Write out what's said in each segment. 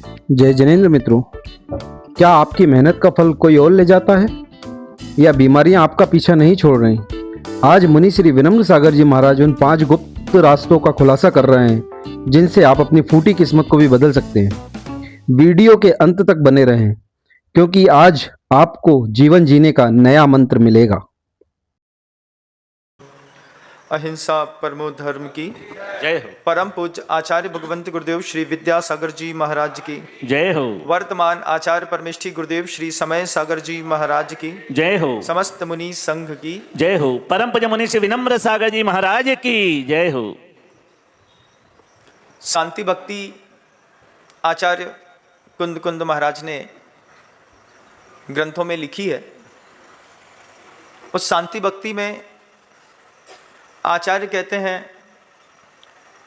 जय जिनेंद्र मित्रों, क्या आपकी मेहनत का फल कोई और ले जाता है या बीमारियां आपका पीछा नहीं छोड़ रही? आज मुनि श्री विनम्र सागर जी महाराज उन 5 गुप्त रास्तों का खुलासा कर रहे हैं जिनसे आप अपनी फूटी किस्मत को भी बदल सकते हैं। वीडियो के अंत तक बने रहें क्योंकि आज आपको जीवन जीने का नया मंत्र मिलेगा। अहिंसा परमो धर्म की जय हो। परम पूज्य आचार्य भगवंत गुरुदेव श्री विद्यासागर जी महाराज की जय हो। वर्तमान आचार्य परमेष्ठी गुरुदेव श्री समय सागर जी महाराज की जय हो। समस्त मुनि संघ की जय हो। परम पूज्य मुनि श्री विनम्र सागर जी महाराज की जय हो। शांति भक्ति आचार्य कुंद कुंद महाराज ने ग्रंथों में लिखी है। उस शांति भक्ति में आचार्य कहते हैं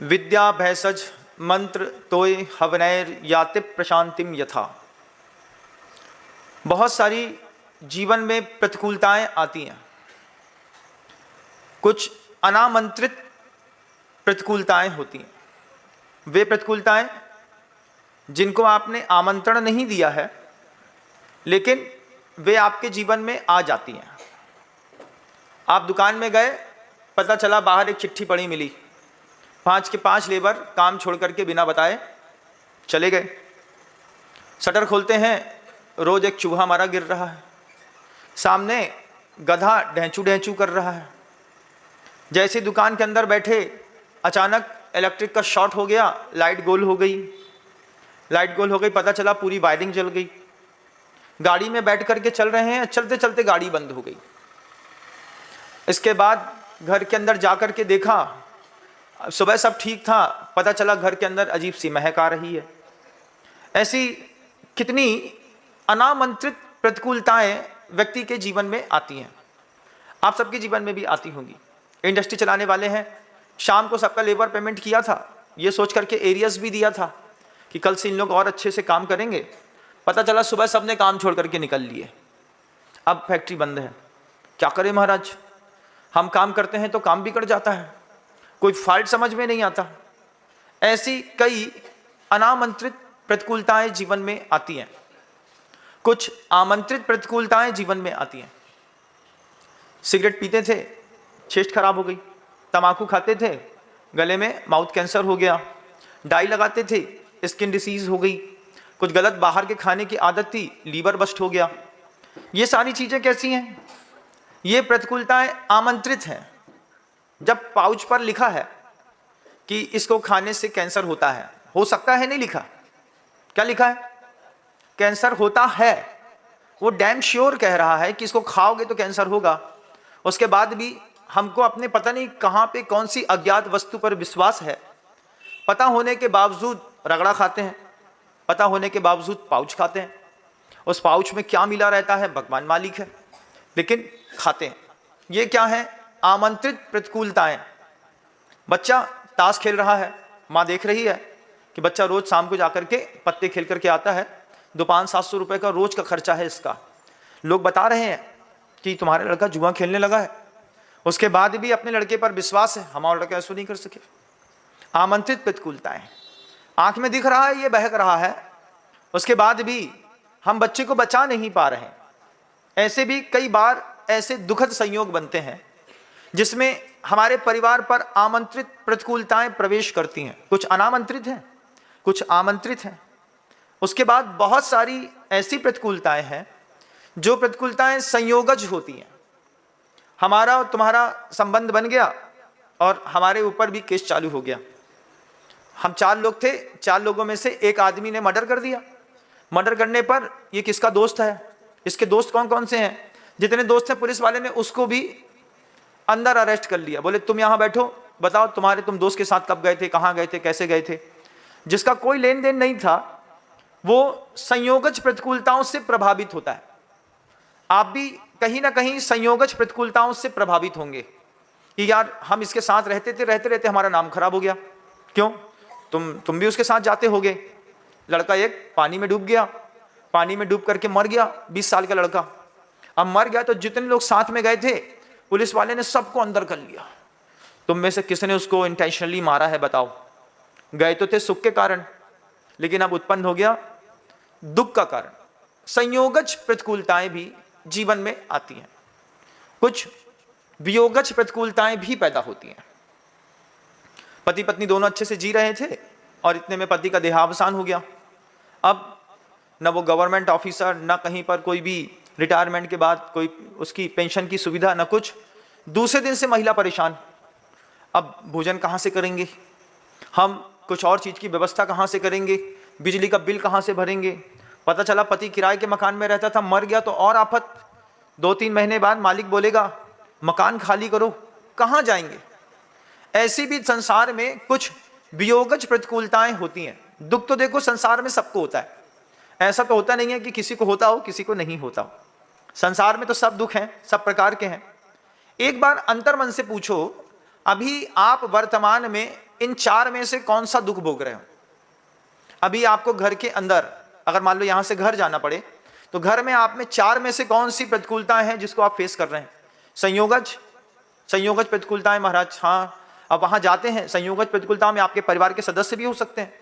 विद्या भैसज मंत्र तोय हवनैर याति प्रशांतिम यथा। बहुत सारी जीवन में प्रतिकूलताएं आती हैं, कुछ अनामंत्रित प्रतिकूलताएं होती हैं। वे प्रतिकूलताएं जिनको आपने आमंत्रण नहीं दिया है लेकिन वे आपके जीवन में आ जाती हैं। आप दुकान में गए, पता चला बाहर एक चिट्ठी पड़ी मिली, 5 के 5 लेबर काम छोड़ करके बिना बताए चले गए। शटर खोलते हैं, रोज एक चूहा हमारा गिर रहा है, सामने गधा ढेंचू ढेंचू कर रहा है। जैसे दुकान के अंदर बैठे अचानक इलेक्ट्रिक का शॉर्ट हो गया, लाइट गोल हो गई। लाइट गोल हो गई, पता चला पूरी वायरिंग जल गई। गाड़ी में बैठ करके चल रहे हैं, चलते चलते गाड़ी बंद हो गई। इसके बाद घर के अंदर जाकर के देखा, सुबह सब ठीक था, पता चला घर के अंदर अजीब सी महक आ रही है। ऐसी कितनी अनामंत्रित प्रतिकूलताएं व्यक्ति के जीवन में आती हैं। आप सबके जीवन में भी आती होंगी। इंडस्ट्री चलाने वाले हैं, शाम को सबका लेबर पेमेंट किया था, ये सोच करके एरियर्स भी दिया था कि कल से इन लोग और अच्छे से काम करेंगे। पता चला सुबह सबने काम छोड़ करके निकल लिए, अब फैक्ट्री बंद है। क्या करें महाराज, हम काम करते हैं तो काम बिगड़ जाता है, कोई फॉल्ट समझ में नहीं आता। ऐसी कई अनामंत्रित प्रतिकूलताएं जीवन में आती हैं, कुछ आमंत्रित प्रतिकूलताएं जीवन में आती हैं। सिगरेट पीते थे, चेस्ट खराब हो गई। तंबाकू खाते थे, गले में माउथ कैंसर हो गया। डाई लगाते थे, स्किन डिसीज हो गई। कुछ गलत बाहर के खाने की आदत थी, लीवर बस्ट हो गया। ये सारी चीजें कैसी हैं? ये प्रतिकूलताएं आमंत्रित हैं। जब पाउच पर लिखा है कि इसको खाने से कैंसर होता है, हो सकता है नहीं लिखा, क्या लिखा है? कैंसर होता है। वो डैम श्योर कह रहा है कि इसको खाओगे तो कैंसर होगा। उसके बाद भी हमको अपने पता नहीं कहां पे कौन सी अज्ञात वस्तु पर विश्वास है। पता होने के बावजूद रगड़ा खाते हैं, पता होने के बावजूद पाउच खाते हैं। उस पाउच में क्या मिला रहता है भगवान मालिक है, लेकिन खाते हैं। ये क्या है? आमंत्रित प्रतिकूलताएं। बच्चा ताश खेल रहा है, माँ देख रही है कि बच्चा रोज शाम को जाकर के पत्ते खेल करके आता है, 200-500-700 रुपए का रोज का खर्चा है इसका। लोग बता रहे हैं कि तुम्हारा लड़का जुआ खेलने लगा है। उसके बाद भी अपने लड़के पर विश्वास है, हमारा लड़का ऐसा नहीं कर सके। आमंत्रित प्रतिकूलताएं। आंख में दिख रहा है ये बहक रहा है, उसके बाद भी हम बच्चे को बचा नहीं पा रहे हैं। ऐसे भी कई बार ऐसे दुखद संयोग बनते हैं जिसमें हमारे परिवार पर आमंत्रित प्रतिकूलताएं प्रवेश करती हैं। कुछ अनामंत्रित हैं, कुछ आमंत्रित हैं। उसके बाद बहुत सारी ऐसी प्रतिकूलताएं हैं जो प्रतिकूलताएं संयोगज होती हैं। हमारा और तुम्हारा संबंध बन गया और हमारे ऊपर भी केस चालू हो गया। हम 4 लोग थे, 4 लोगों में से एक आदमी ने मर्डर कर दिया। मर्डर करने पर ये किसका दोस्त है, इसके दोस्त कौन कौन से हैं, जितने दोस्त हैं पुलिस वाले ने उसको भी अंदर अरेस्ट कर लिया। बोले तुम यहां बैठो, बताओ तुम दोस्त के साथ कब गए थे, कहां गए थे, कैसे गए थे। जिसका कोई लेन देन नहीं था वो संयोगज प्रतिकूलताओं से प्रभावित होता है। आप भी कहीं ना कहीं संयोगज प्रतिकूलताओं से प्रभावित होंगे कि यार हम इसके साथ रहते थे, रहते रहते हमारा नाम खराब हो गया। क्यों? तुम भी उसके साथ जाते होगे। लड़का एक पानी में डूब गया, पानी में डूब करके मर गया, 20 साल का लड़का। अब मर गया तो जितने लोग साथ में गए थे पुलिस वाले ने सबको अंदर कर लिया। तुम में से किसने उसको इंटेंशनली मारा है बताओ? गए तो थे सुख के कारण, लेकिन अब उत्पन्न हो गया दुख का कारण। संयोगज प्रतिकूलताएं भी जीवन में आती हैं, कुछ वियोगज प्रतिकूलताएं भी पैदा होती हैं। पति पत्नी दोनों अच्छे से जी रहे थे और इतने में पति का देहावसान हो गया। अब न वो गवर्नमेंट ऑफिसर, न कहीं पर कोई भी रिटायरमेंट के बाद कोई उसकी पेंशन की सुविधा, न कुछ। दूसरे दिन से महिला परेशान, अब भोजन कहाँ से करेंगे, हम कुछ और चीज़ की व्यवस्था कहाँ से करेंगे, बिजली का बिल कहाँ से भरेंगे। पता चला पति किराए के मकान में रहता था, मर गया तो और आफत। 2-3 महीने बाद मालिक बोलेगा मकान खाली करो, कहाँ जाएंगे। ऐसी भी संसार में कुछ वियोगज प्रतिकूलताएं होती हैं। दुख तो देखो संसार में सबको होता है, ऐसा तो होता नहीं है कि किसी को होता हो किसी को नहीं होता हो। संसार में तो सब दुख हैं, सब प्रकार के हैं। एक बार अंतर्मन से पूछो, अभी आप वर्तमान में इन 4 में से कौन सा दुख भोग रहे हो। अभी आपको घर के अंदर, अगर मान लो यहां से घर जाना पड़े, तो घर में आप में 4 में से कौन सी प्रतिकूलताएं हैं जिसको आप फेस कर रहे हैं। संयोगज प्रतिकूलताएं महाराज, हाँ। अब वहां जाते हैं, संयोगज प्रतिकूलता में आपके परिवार के सदस्य भी हो सकते हैं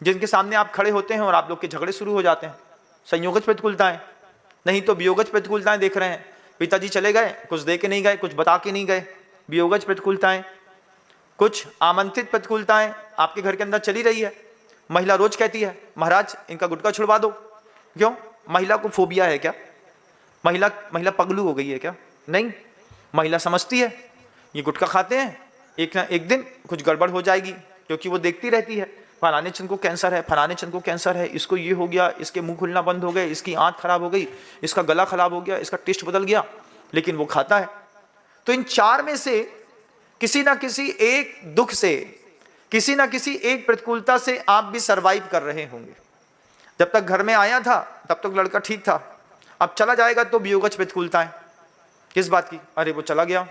जिनके सामने आप खड़े होते हैं और आप लोग के झगड़े शुरू हो जाते हैं, संयोगज प्रतिकूलताएं। नहीं तो वियोगज प्रतिकूलताएं देख रहे हैं, पिताजी चले गए, कुछ दे के नहीं गए, कुछ बता के नहीं गए, वियोगज प्रतिकूलताएं। कुछ आमंत्रित प्रतिकूलताएं आपके घर के अंदर चली रही है। महिला रोज कहती है महाराज इनका गुटखा छुड़वा दो। क्यों? महिला को फोबिया है क्या? महिला पगलू हो गई है क्या? नहीं, महिला समझती है ये गुटखा खाते हैं, एक ना एक दिन कुछ गड़बड़ हो जाएगी, क्योंकि वो देखती रहती है फलाने चंद को कैंसर है, फलाने चंद को कैंसर है, इसको ये हो गया, इसके मुंह खुलना बंद हो गए, इसकी आंख खराब हो गई, इसका गला खराब हो गया, इसका टेस्ट बदल गया, लेकिन वो खाता है। तो इन 4 में से किसी ना किसी एक दुख से, किसी ना किसी एक प्रतिकूलता से आप भी सरवाइव कर रहे होंगे। जब तक घर में आया था तब तक लड़का ठीक था, अब चला जाएगा तो वियोगज प्रतिकूलता है। किस बात की? अरे वो चला गया,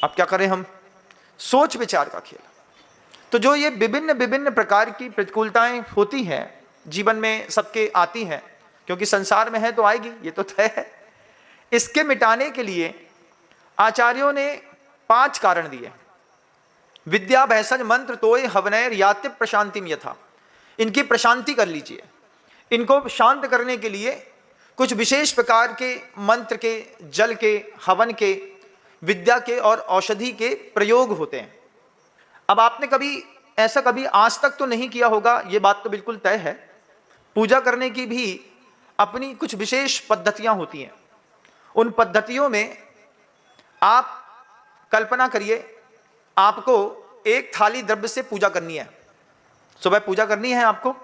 अब क्या करें हम। सोच विचार का खेल। तो जो ये विभिन्न प्रकार की प्रतिकूलताएं होती हैं जीवन में, सबके आती हैं, क्योंकि संसार में है तो आएगी, ये तो तय है। इसके मिटाने के लिए आचार्यों ने 5 कारण दिए। विद्या भैसज मंत्र तोय हवनैर याति प्रशांतिम यथा। इनकी प्रशांति कर लीजिए। इनको शांत करने के लिए कुछ विशेष प्रकार के मंत्र के, जल के, हवन के, विद्या के और औषधि के प्रयोग होते हैं। अब आपने कभी आज तक तो नहीं किया होगा, ये बात तो बिल्कुल तय है। पूजा करने की भी अपनी कुछ विशेष पद्धतियां होती हैं। उन पद्धतियों में आप कल्पना करिए, आपको एक थाली द्रव्य से पूजा करनी है। सुबह पूजा करनी है आपको,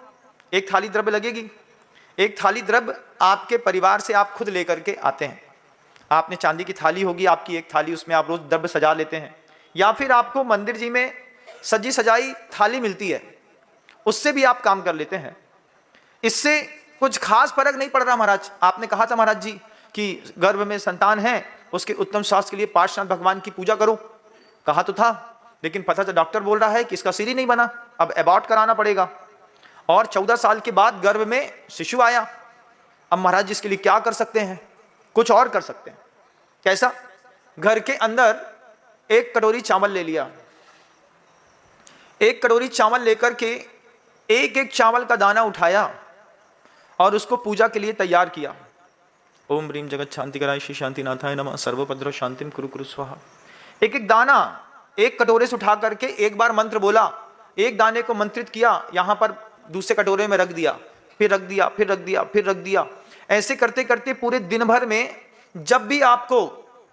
एक थाली द्रव्य लगेगी। एक थाली द्रव्य आपके परिवार से आप खुद लेकर के आते हैं। आपने चांदी की थाली होगी आपकी एक थाली, उसमें आप रोज द्रव्य सजा लेते हैं, या फिर आपको मंदिर जी में सजी सजाई थाली मिलती है, उससे भी आप काम कर लेते हैं। इससे कुछ खास फर्क नहीं पड़ रहा महाराज। आपने कहा था महाराज जी कि गर्भ में संतान है, उसके उत्तम स्वास्थ्य के लिए पार्श्वनाथ भगवान की पूजा करो। कहा तो था, लेकिन पता था डॉक्टर बोल रहा है कि इसका सिर ही नहीं बना, अब एबॉर्ट कराना पड़ेगा। और 14 साल के बाद गर्भ में शिशु आया। अब महाराज जी इसके लिए क्या कर सकते हैं? कुछ और कर सकते हैं। कैसा? घर के अंदर 1 कटोरी चावल ले लिया। 1 कटोरी चावल लेकर के एक चावल का दाना उठाया और उसको पूजा के लिए तैयार किया। ओम ह्रीम जगत शांति कराय श्री शांतिनाथाय नमः सर्वपद्र शांतिम कुरु कुरु स्वाहा। एक दाना 1 कटोरे से उठा करके एक बार मंत्र बोला, एक दाने को मंत्रित किया, यहां पर दूसरे कटोरे में रख दिया, फिर रख दिया, फिर रख दिया, फिर रख दिया। ऐसे करते करते पूरे दिन भर में जब भी आपको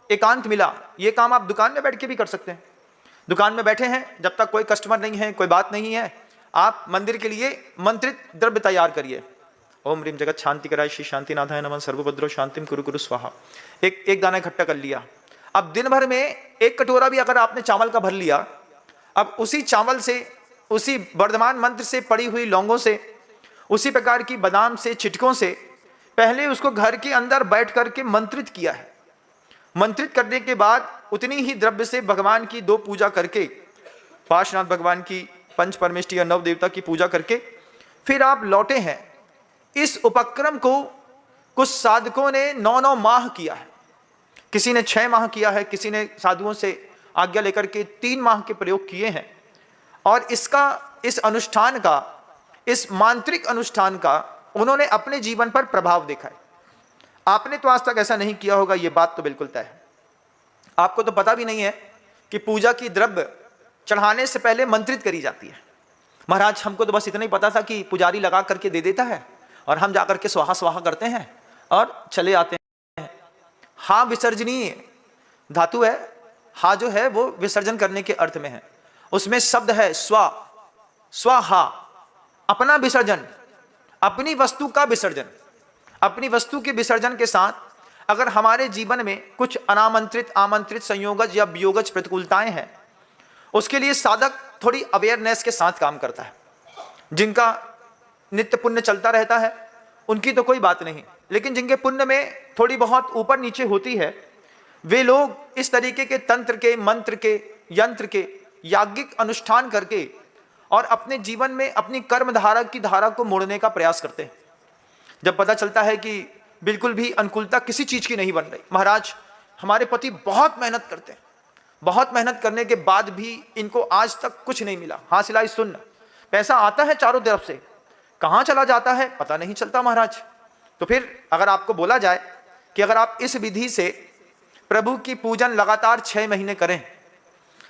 एकांत मिला, ये काम आप दुकान में बैठ के भी कर सकते हैं। दुकान में बैठे हैं, जब तक कोई कस्टमर नहीं है, कोई बात नहीं है, आप मंदिर के लिए मंत्रित द्रव्य तैयार करिए। ओम ह्रीम जगत शांति कराय श्री शांतिनाथाय नमः सर्वभद्रो शांतिम कुरु कुरु स्वाहा। एक दाना इकट्ठा कर लिया। अब दिन भर में 1 कटोरा भी अगर आपने चावल का भर लिया, अब उसी चावल से, उसी वर्धमान मंत्र से पड़ी हुई लौंगों से, उसी प्रकार की बादाम से, चिटकों से पहले उसको घर के अंदर बैठ करके मंत्रित किया है। मंत्रित करने के बाद उतनी ही द्रव्य से भगवान की 2 पूजा करके, पार्श्वनाथ भगवान की, पंच परमेष्टि या 9 देवता की पूजा करके फिर आप लौटे हैं। इस उपक्रम को कुछ साधकों ने 9-9 माह किया है, किसी ने 6 माह किया है, किसी ने साधुओं से आज्ञा लेकर के 3 माह के प्रयोग किए हैं। और इस अनुष्ठान का इस मांत्रिक अनुष्ठान का उन्होंने अपने जीवन पर प्रभाव देखा है। आपने तो आज तक ऐसा नहीं किया होगा, ये बात तो बिल्कुल तय है। आपको तो पता भी नहीं है कि पूजा की द्रव्य चढ़ाने से पहले मंत्रित करी जाती है। महाराज हमको तो बस इतना ही पता था कि पुजारी लगा करके दे देता है और हम जाकर के स्वाहा स्वाहा करते हैं और चले आते हैं। हा विसर्जनीय धातु है, हा जो है वो विसर्जन करने के अर्थ में है। उसमें शब्द है स्वा, स्वाहा, अपना विसर्जन, अपनी वस्तु का विसर्जन। अपनी वस्तु के विसर्जन के साथ अगर हमारे जीवन में कुछ अनामंत्रित आमंत्रित संयोगज या वियोगज प्रतिकूलताएं हैं, उसके लिए साधक थोड़ी अवेयरनेस के साथ काम करता है। जिनका नित्य पुण्य चलता रहता है उनकी तो कोई बात नहीं, लेकिन जिनके पुण्य में थोड़ी बहुत ऊपर नीचे होती है, वे लोग इस तरीके के तंत्र के, मंत्र के, यंत्र के याज्ञिक अनुष्ठान करके और अपने जीवन में अपनी कर्म धारा की धारा को मोड़ने का प्रयास करते हैं। जब पता चलता है कि बिल्कुल भी अनुकूलता किसी चीज की नहीं बन रही, महाराज हमारे पति बहुत मेहनत करते हैं, बहुत मेहनत करने के बाद भी इनको आज तक कुछ नहीं मिला, हाँ सिलाई सुन्न, पैसा आता है चारों तरफ से, कहाँ चला जाता है पता नहीं चलता महाराज। तो फिर अगर आपको बोला जाए कि अगर आप इस विधि से प्रभु की पूजन लगातार 6 महीने करें,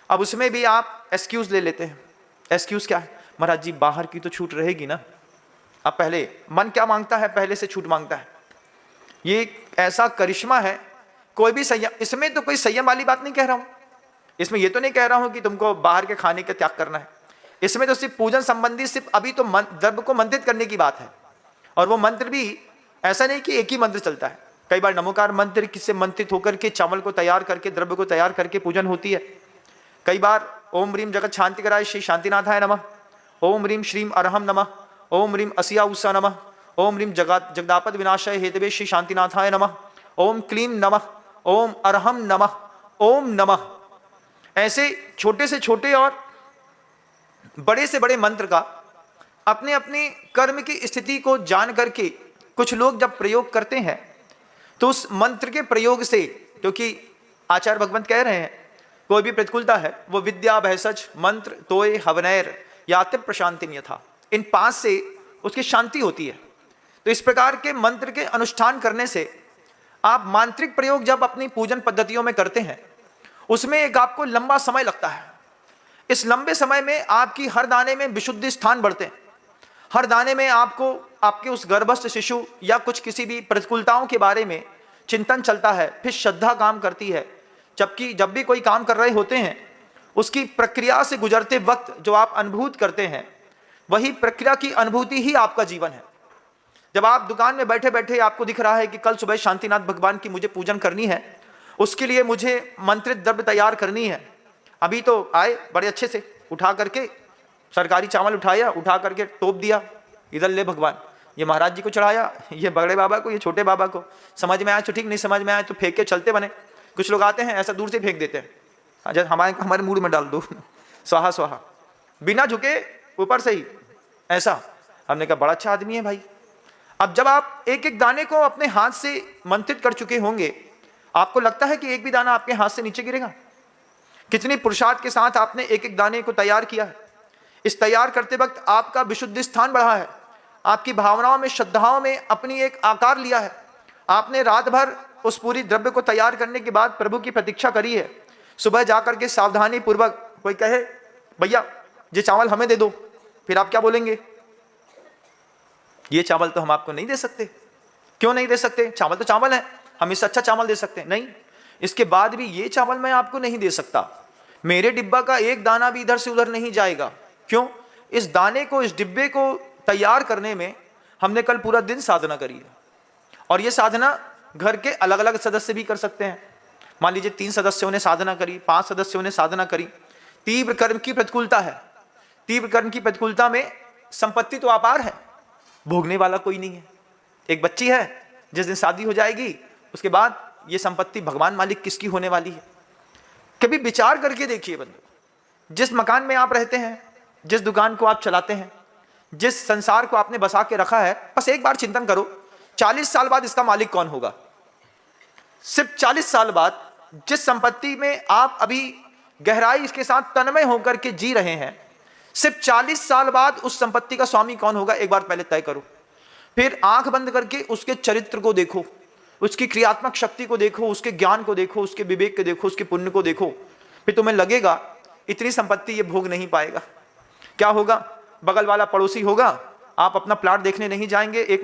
अब उसमें भी आप एक्सक्यूज ले लेते हैं। एक्सक्यूज क्या है? महाराज जी बाहर की तो छूट रहेगी ना। अब पहले मन क्या मांगता है, पहले से छूट मांगता है। ये ऐसा करिश्मा है, कोई भी संयम, इसमें तो कोई संयम वाली बात नहीं कह रहा हूं, इसमें ये तो नहीं कह रहा हूं कि तुमको बाहर के खाने का त्याग करना है। इसमें तो सिर्फ पूजन संबंधी सिर्फ अभी तो द्रव्य को मंत्रित करने की बात है। और वो मंत्र भी ऐसा नहीं कि एक ही मंत्र चलता है, कई बार नमोकार मंत्र किससे मंत्रित होकर के चावल को तैयार करके, द्रव्य को तैयार करके पूजन होती है। कई बार ओम ह्रीम जगत शांति कराय श्री शांतिनाथाय नमः, ओम ह्रीम श्रीम अरहम नमः, ओम ह्रीम असिया उषा नमः, ओम ह्रीम जगदापद विनाशाय हेतवे श्री शांतिनाथाय नमः, ओम क्लीं नमः, ओम अरहम नमः, ओम नमः। ऐसे छोटे से छोटे और बड़े से बड़े मंत्र का अपने अपने कर्म की स्थिति को जान करके कुछ लोग जब प्रयोग करते हैं तो उस मंत्र के प्रयोग से, क्योंकि आचार्य भगवंत कह रहे हैं कोई भी प्रतिकूलता है वो विद्या भैसज मंत्र तोय हवनैर याति प्रशांति यथा, इन 5 से उसकी शांति होती है। तो इस प्रकार के मंत्र के अनुष्ठान करने से आप मांत्रिक प्रयोग जब अपनी पूजन पद्धतियों में करते हैं उसमें एक आपको लंबा समय लगता है। इस लंबे समय में आपकी हर दाने में विशुद्धि स्थान बढ़ते हैं, हर दाने में आपको आपके उस गर्भस्थ शिशु या कुछ किसी भी प्रतिकूलताओं के बारे में चिंतन चलता है, फिर श्रद्धा काम करती है। जबकि जब भी कोई काम कर रहे होते हैं उसकी प्रक्रिया से गुजरते वक्त जो आप अनुभूत करते हैं वही प्रक्रिया की अनुभूति ही आपका जीवन है। जब आप दुकान में बैठे बैठे आपको दिख रहा है कि कल सुबह शांतिनाथ भगवान की मुझे पूजन करनी है, उसके लिए मुझे मंत्रित द्रव्य तैयार करनी है, अभी तो आए बड़े अच्छे से उठा करके सरकारी चावल उठाया, उठा करके टोप दिया, इधर ले भगवान, ये महाराज जी को चढ़ाया, ये बड़े बाबा को, ये छोटे बाबा को, समझ में आए तो ठीक, नहीं समझ में आए तो फेंक के चलते बने। कुछ लोग आते हैं ऐसा दूर से फेंक देते हैं, जब हमारे मूड में डाल दो स्वाहा स्वाहा, बिना झुके ऊपर से ही ऐसा। हमने कहा बड़ा अच्छा आदमी है भाई। अब जब आप एक एक दाने को अपने हाथ से मंत्रित कर चुके होंगे, आपको लगता है कि एक भी दाना आपके हाथ से नीचे गिरेगा? कितनी पुरुषार्थ के साथ आपने एक एक दाने को तैयार किया है। इस तैयार करते वक्त आपका विशुद्धि स्थान बढ़ा है, आपकी भावनाओं में, श्रद्धाओं में अपनी एक आकार लिया है। आपने रात भर उस पूरी द्रव्य को तैयार करने के बाद प्रभु की प्रतीक्षा करी है। सुबह जाकर के सावधानी पूर्वक कोई कहे भैया ये चावल हमें दे दो, फिर आप क्या बोलेंगे? ये चावल तो हम आपको नहीं दे सकते। क्यों नहीं दे सकते? चावल तो चावल है, हम इससे अच्छा चावल दे सकते हैं। नहीं, इसके बाद भी ये चावल मैं आपको नहीं दे सकता, मेरे डिब्बा का एक दाना भी इधर से उधर नहीं जाएगा। क्यों? इस दाने को, इस डिब्बे को तैयार करने में हमने कल पूरा दिन साधना करी है। और ये साधना घर के अलग अलग सदस्य भी कर सकते हैं। मान लीजिए 3 सदस्यों ने साधना करी, 5 सदस्यों ने साधना करी। तीव्र कर्म की प्रतिकूलता है, तीव्र कर्म की प्रतिकूलता में संपत्ति तो अपार है, भोगने वाला कोई नहीं है। एक बच्ची है, जिस दिन शादी हो जाएगी उसके बाद ये संपत्ति भगवान मालिक किसकी होने वाली है? कभी विचार करके देखिए बंधु, जिस मकान में आप रहते हैं, जिस दुकान को आप चलाते हैं, जिस संसार को आपने बसा के रखा है, बस एक बार चिंतन करो 40 साल बाद इसका मालिक कौन होगा? सिर्फ 40 साल बाद जिस संपत्ति में आप अभी गहराई इसके साथ तन्मय होकर के जी रहे हैं, सिर्फ 40 साल बाद उस संपत्ति का स्वामी कौन होगा एक बार पहले तय करो। फिर आंख बंद करके उसके चरित्र को देखो, उसकी क्रियात्मक शक्ति को देखो, उसके ज्ञान को देखो, उसके विवेक को देखो, उसके पुण्य को देखो। फिर तुम्हें लगेगा इतनी संपत्ति ये भोग नहीं पाएगा। क्या होगा? बगल वाला पड़ोसी होगा, आप अपना प्लाट देखने नहीं जाएंगे एक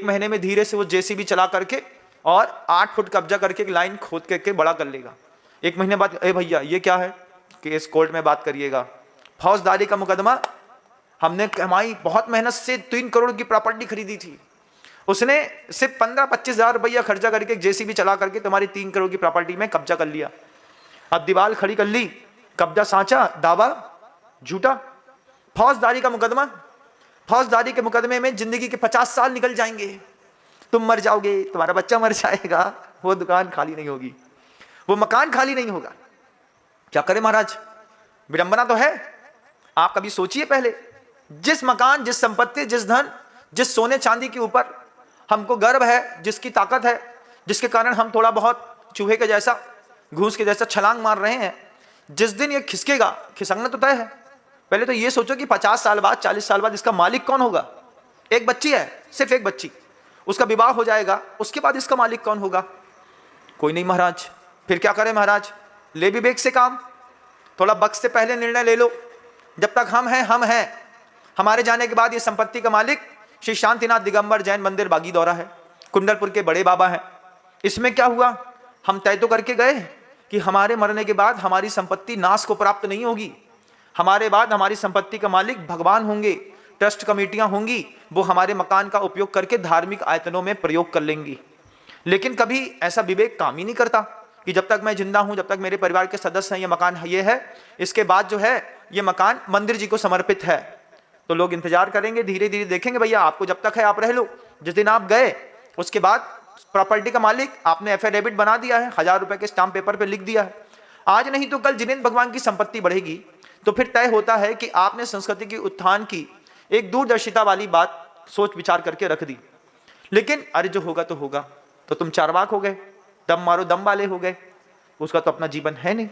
महीने में धीरे से वो जेसीबी चला करके और 8 फुट कब्जा करके एक लाइन खोद करके बड़ा कर लेगा। एक महीने बाद, ए भैया ये क्या है? केस कोर्ट में बात करिएगा, फौजदारी का मुकदमा, हमने कमाई बहुत मेहनत से 3 करोड़ की प्रॉपर्टी खरीदी थी, उसने सिर्फ 15-25 हजार रुपया खर्चा करके जेसीबी चला करके तुम्हारी 3 करोड़ की प्रॉपर्टी में कब्जा कर लिया। अब दीवार खड़ी कर ली, कब्जा साचा, दावा झूठा, फौजदारी का मुकदमा। फौजदारी के मुकदमे में जिंदगी के 50 साल निकल जाएंगे, तुम मर जाओगे, तुम्हारा बच्चा मर जाएगा, वो दुकान खाली नहीं होगी, वो मकान खाली नहीं होगा। क्या करें महाराज? विडंबना तो है। आप कभी सोचिए पहले, जिस मकान, जिस संपत्ति, जिस धन, जिस सोने चांदी के ऊपर हमको गर्व है, जिसकी ताकत है, जिसके कारण हम थोड़ा बहुत चूहे के जैसा, घूस के जैसा छलांग मार रहे हैं, जिस दिन ये खिसकेगा, खिसकना तो तय है। पहले तो ये सोचो कि 50 साल बाद, 40 साल बाद इसका मालिक कौन होगा? एक बच्ची है, सिर्फ एक बच्ची, उसका विवाह हो जाएगा, उसके बाद इसका मालिक कौन होगा? कोई नहीं महाराज। फिर क्या करें महाराज? ले विवेक से काम, थोड़ा वक्त से पहले निर्णय ले लो। जब तक हम हैं, हमारे जाने के बाद ये संपत्ति का मालिक श्री शांतिनाथ दिगंबर जैन मंदिर बागीदौरा है, कुंडलपुर के बड़े बाबा हैं। इसमें क्या हुआ? हम तय तो करके गए कि हमारे मरने के बाद हमारी संपत्ति नाश को प्राप्त नहीं होगी, हमारे बाद हमारी संपत्ति का मालिक भगवान होंगे, ट्रस्ट कमेटियां होंगी, वो हमारे मकान का उपयोग करके धार्मिक आयतनों में प्रयोग कर लेंगी। लेकिन कभी ऐसा विवेक काम ही नहीं करता कि जब तक मैं जिंदा हूं, जब तक मेरे परिवार के सदस्य हैं, ये मकान ये है, इसके बाद जो है ये मकान मंदिर जी को समर्पित है। तो लोग इंतजार करेंगे, धीरे धीरे देखेंगे, भैया आपको जब तक है आप रह लो, जिस दिन आप गए उसके बाद प्रॉपर्टी का मालिक आपने एफिडेविट बना दिया है, 1000 रुपए के स्टाम्प पेपर पे लिख दिया है। आज नहीं तो कल जिनेंद्र भगवान की संपत्ति बढ़ेगी, तो फिर तय होता है कि आपने संस्कृति के उत्थान की एक दूरदर्शिता वाली बात सोच विचार करके रख दी। लेकिन अरे जो होगा तो होगा, तो तुम चारवाक हो गए, दम मारो दम वाले हो गए, उसका तो अपना जीवन है नहीं।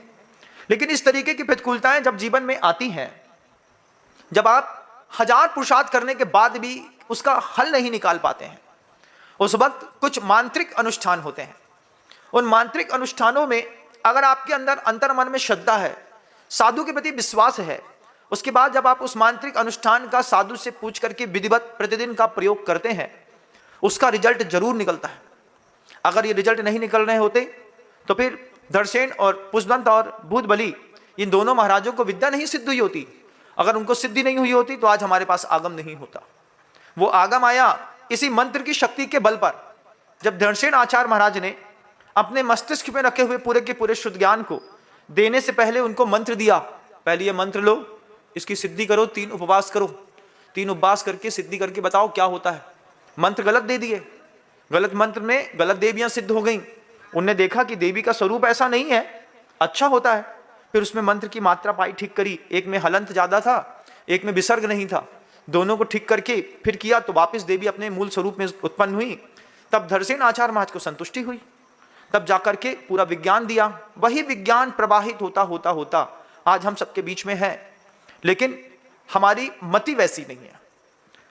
लेकिन इस तरीके की प्रतिकूलताएं जब जीवन में आती हैं, जब आप 1000 पुरुषार्थ करने के बाद भी उसका हल नहीं निकाल पाते हैं, उस वक्त कुछ मांत्रिक अनुष्ठान होते हैं। उन मांत्रिक अनुष्ठानों में अगर आपके अंदर अंतर्मन में श्रद्धा है, साधु के प्रति विश्वास है, उसके बाद जब आप उस मांत्रिक अनुष्ठान का साधु से पूछ करके विधिवत प्रतिदिन का प्रयोग करते हैं, उसका रिजल्ट जरूर निकलता है। अगर ये रिजल्ट नहीं निकल रहे होते तो फिर धड़सेन और पुष्पदंत और भूत बलि, इन दोनों महाराजों को विद्या नहीं सिद्ध हुई होती। अगर उनको सिद्धि नहीं हुई होती तो आज हमारे पास आगम नहीं होता। वो आगम आया इसी मंत्र की शक्ति के बल पर। जब धड़सेन आचार्य महाराज ने अपने मस्तिष्क में रखे हुए पूरे के पूरे शुद्ध ज्ञान को देने से पहले उनको मंत्र दिया, पहले ये मंत्र लो, इसकी सिद्धि करो, 3 उपवास करो, 3 उपवास करके सिद्धि करके बताओ क्या होता है। मंत्र गलत दे दिए, गलत मंत्र में गलत देवियां सिद्ध हो गई। उनने देखा कि देवी का स्वरूप ऐसा नहीं है, अच्छा होता है। फिर उसमें मंत्र की मात्रा पाई, ठीक करी, एक में हलंत ज्यादा था, एक में विसर्ग नहीं था, दोनों को ठीक करके फिर किया तो वापस देवी अपने मूल स्वरूप में उत्पन्न हुई। तब धड़सेन आचार्य महाराज को संतुष्टि हुई, तब जाकर के पूरा विज्ञान दिया। वही विज्ञान प्रवाहित होता होता होता आज हम सबके बीच में है। लेकिन हमारी मति वैसी नहीं है,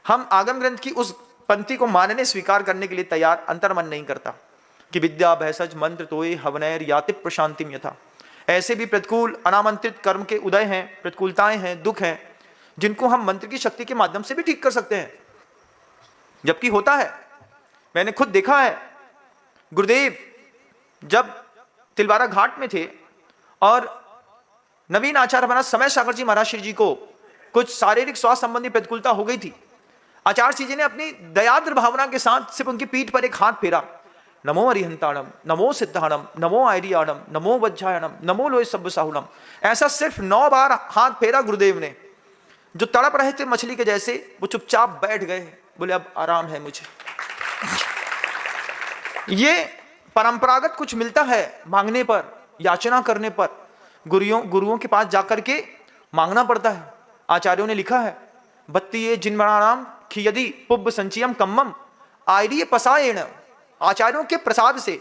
हम आगम ग्रंथ की उस पंक्ति को मानने स्वीकार करने के लिए तैयार अंतर्मन नहीं करता कि विद्या भैसज मंत्र तोय हवनैर याति प्रशांतिम यथा। ऐसे भी प्रतिकूल अनामंत्रित कर्म के उदय हैं, प्रतिकूलताएं हैं, दुख हैं, जिनको हम मंत्र की शक्ति के माध्यम से भी ठीक कर सकते हैं। जबकि होता है, मैंने खुद देखा है, गुरुदेव जब तिलवारा घाट में थे और नवीन आचार्य महाराज समय सागर जी महाराज श्री जी को कुछ शारीरिक स्वास्थ्य संबंधी प्रतिकूलता हो गई थी। आचार्य जी ने अपनी दयाद्र भावना के साथ सिर्फ उनकी पीठ पर एक हाथ फेरा, नमो अरिहंताणम, नमो सिद्धाणम, नमो आयरियाणम, नमो वज्रायणम, नमो लोय सब साहुणम। ऐसा सिर्फ 9 बार हाथ फेरा गुरुदेव ने। जो तड़प रहे थे मछली के जैसे, वो चुपचाप बैठ गए, बोले अब आराम है मुझे। ये परंपरागत कुछ मिलता है मांगने पर, याचना करने पर, गुरुओं के पास जाकर के मांगना पड़ता है। आचार्यों ने लिखा है, बत्तीये जिन्मणानाम खियदि पुब्ब संचियम कम्मम आयरीय पसायेण। आचार्यों के प्रसाद से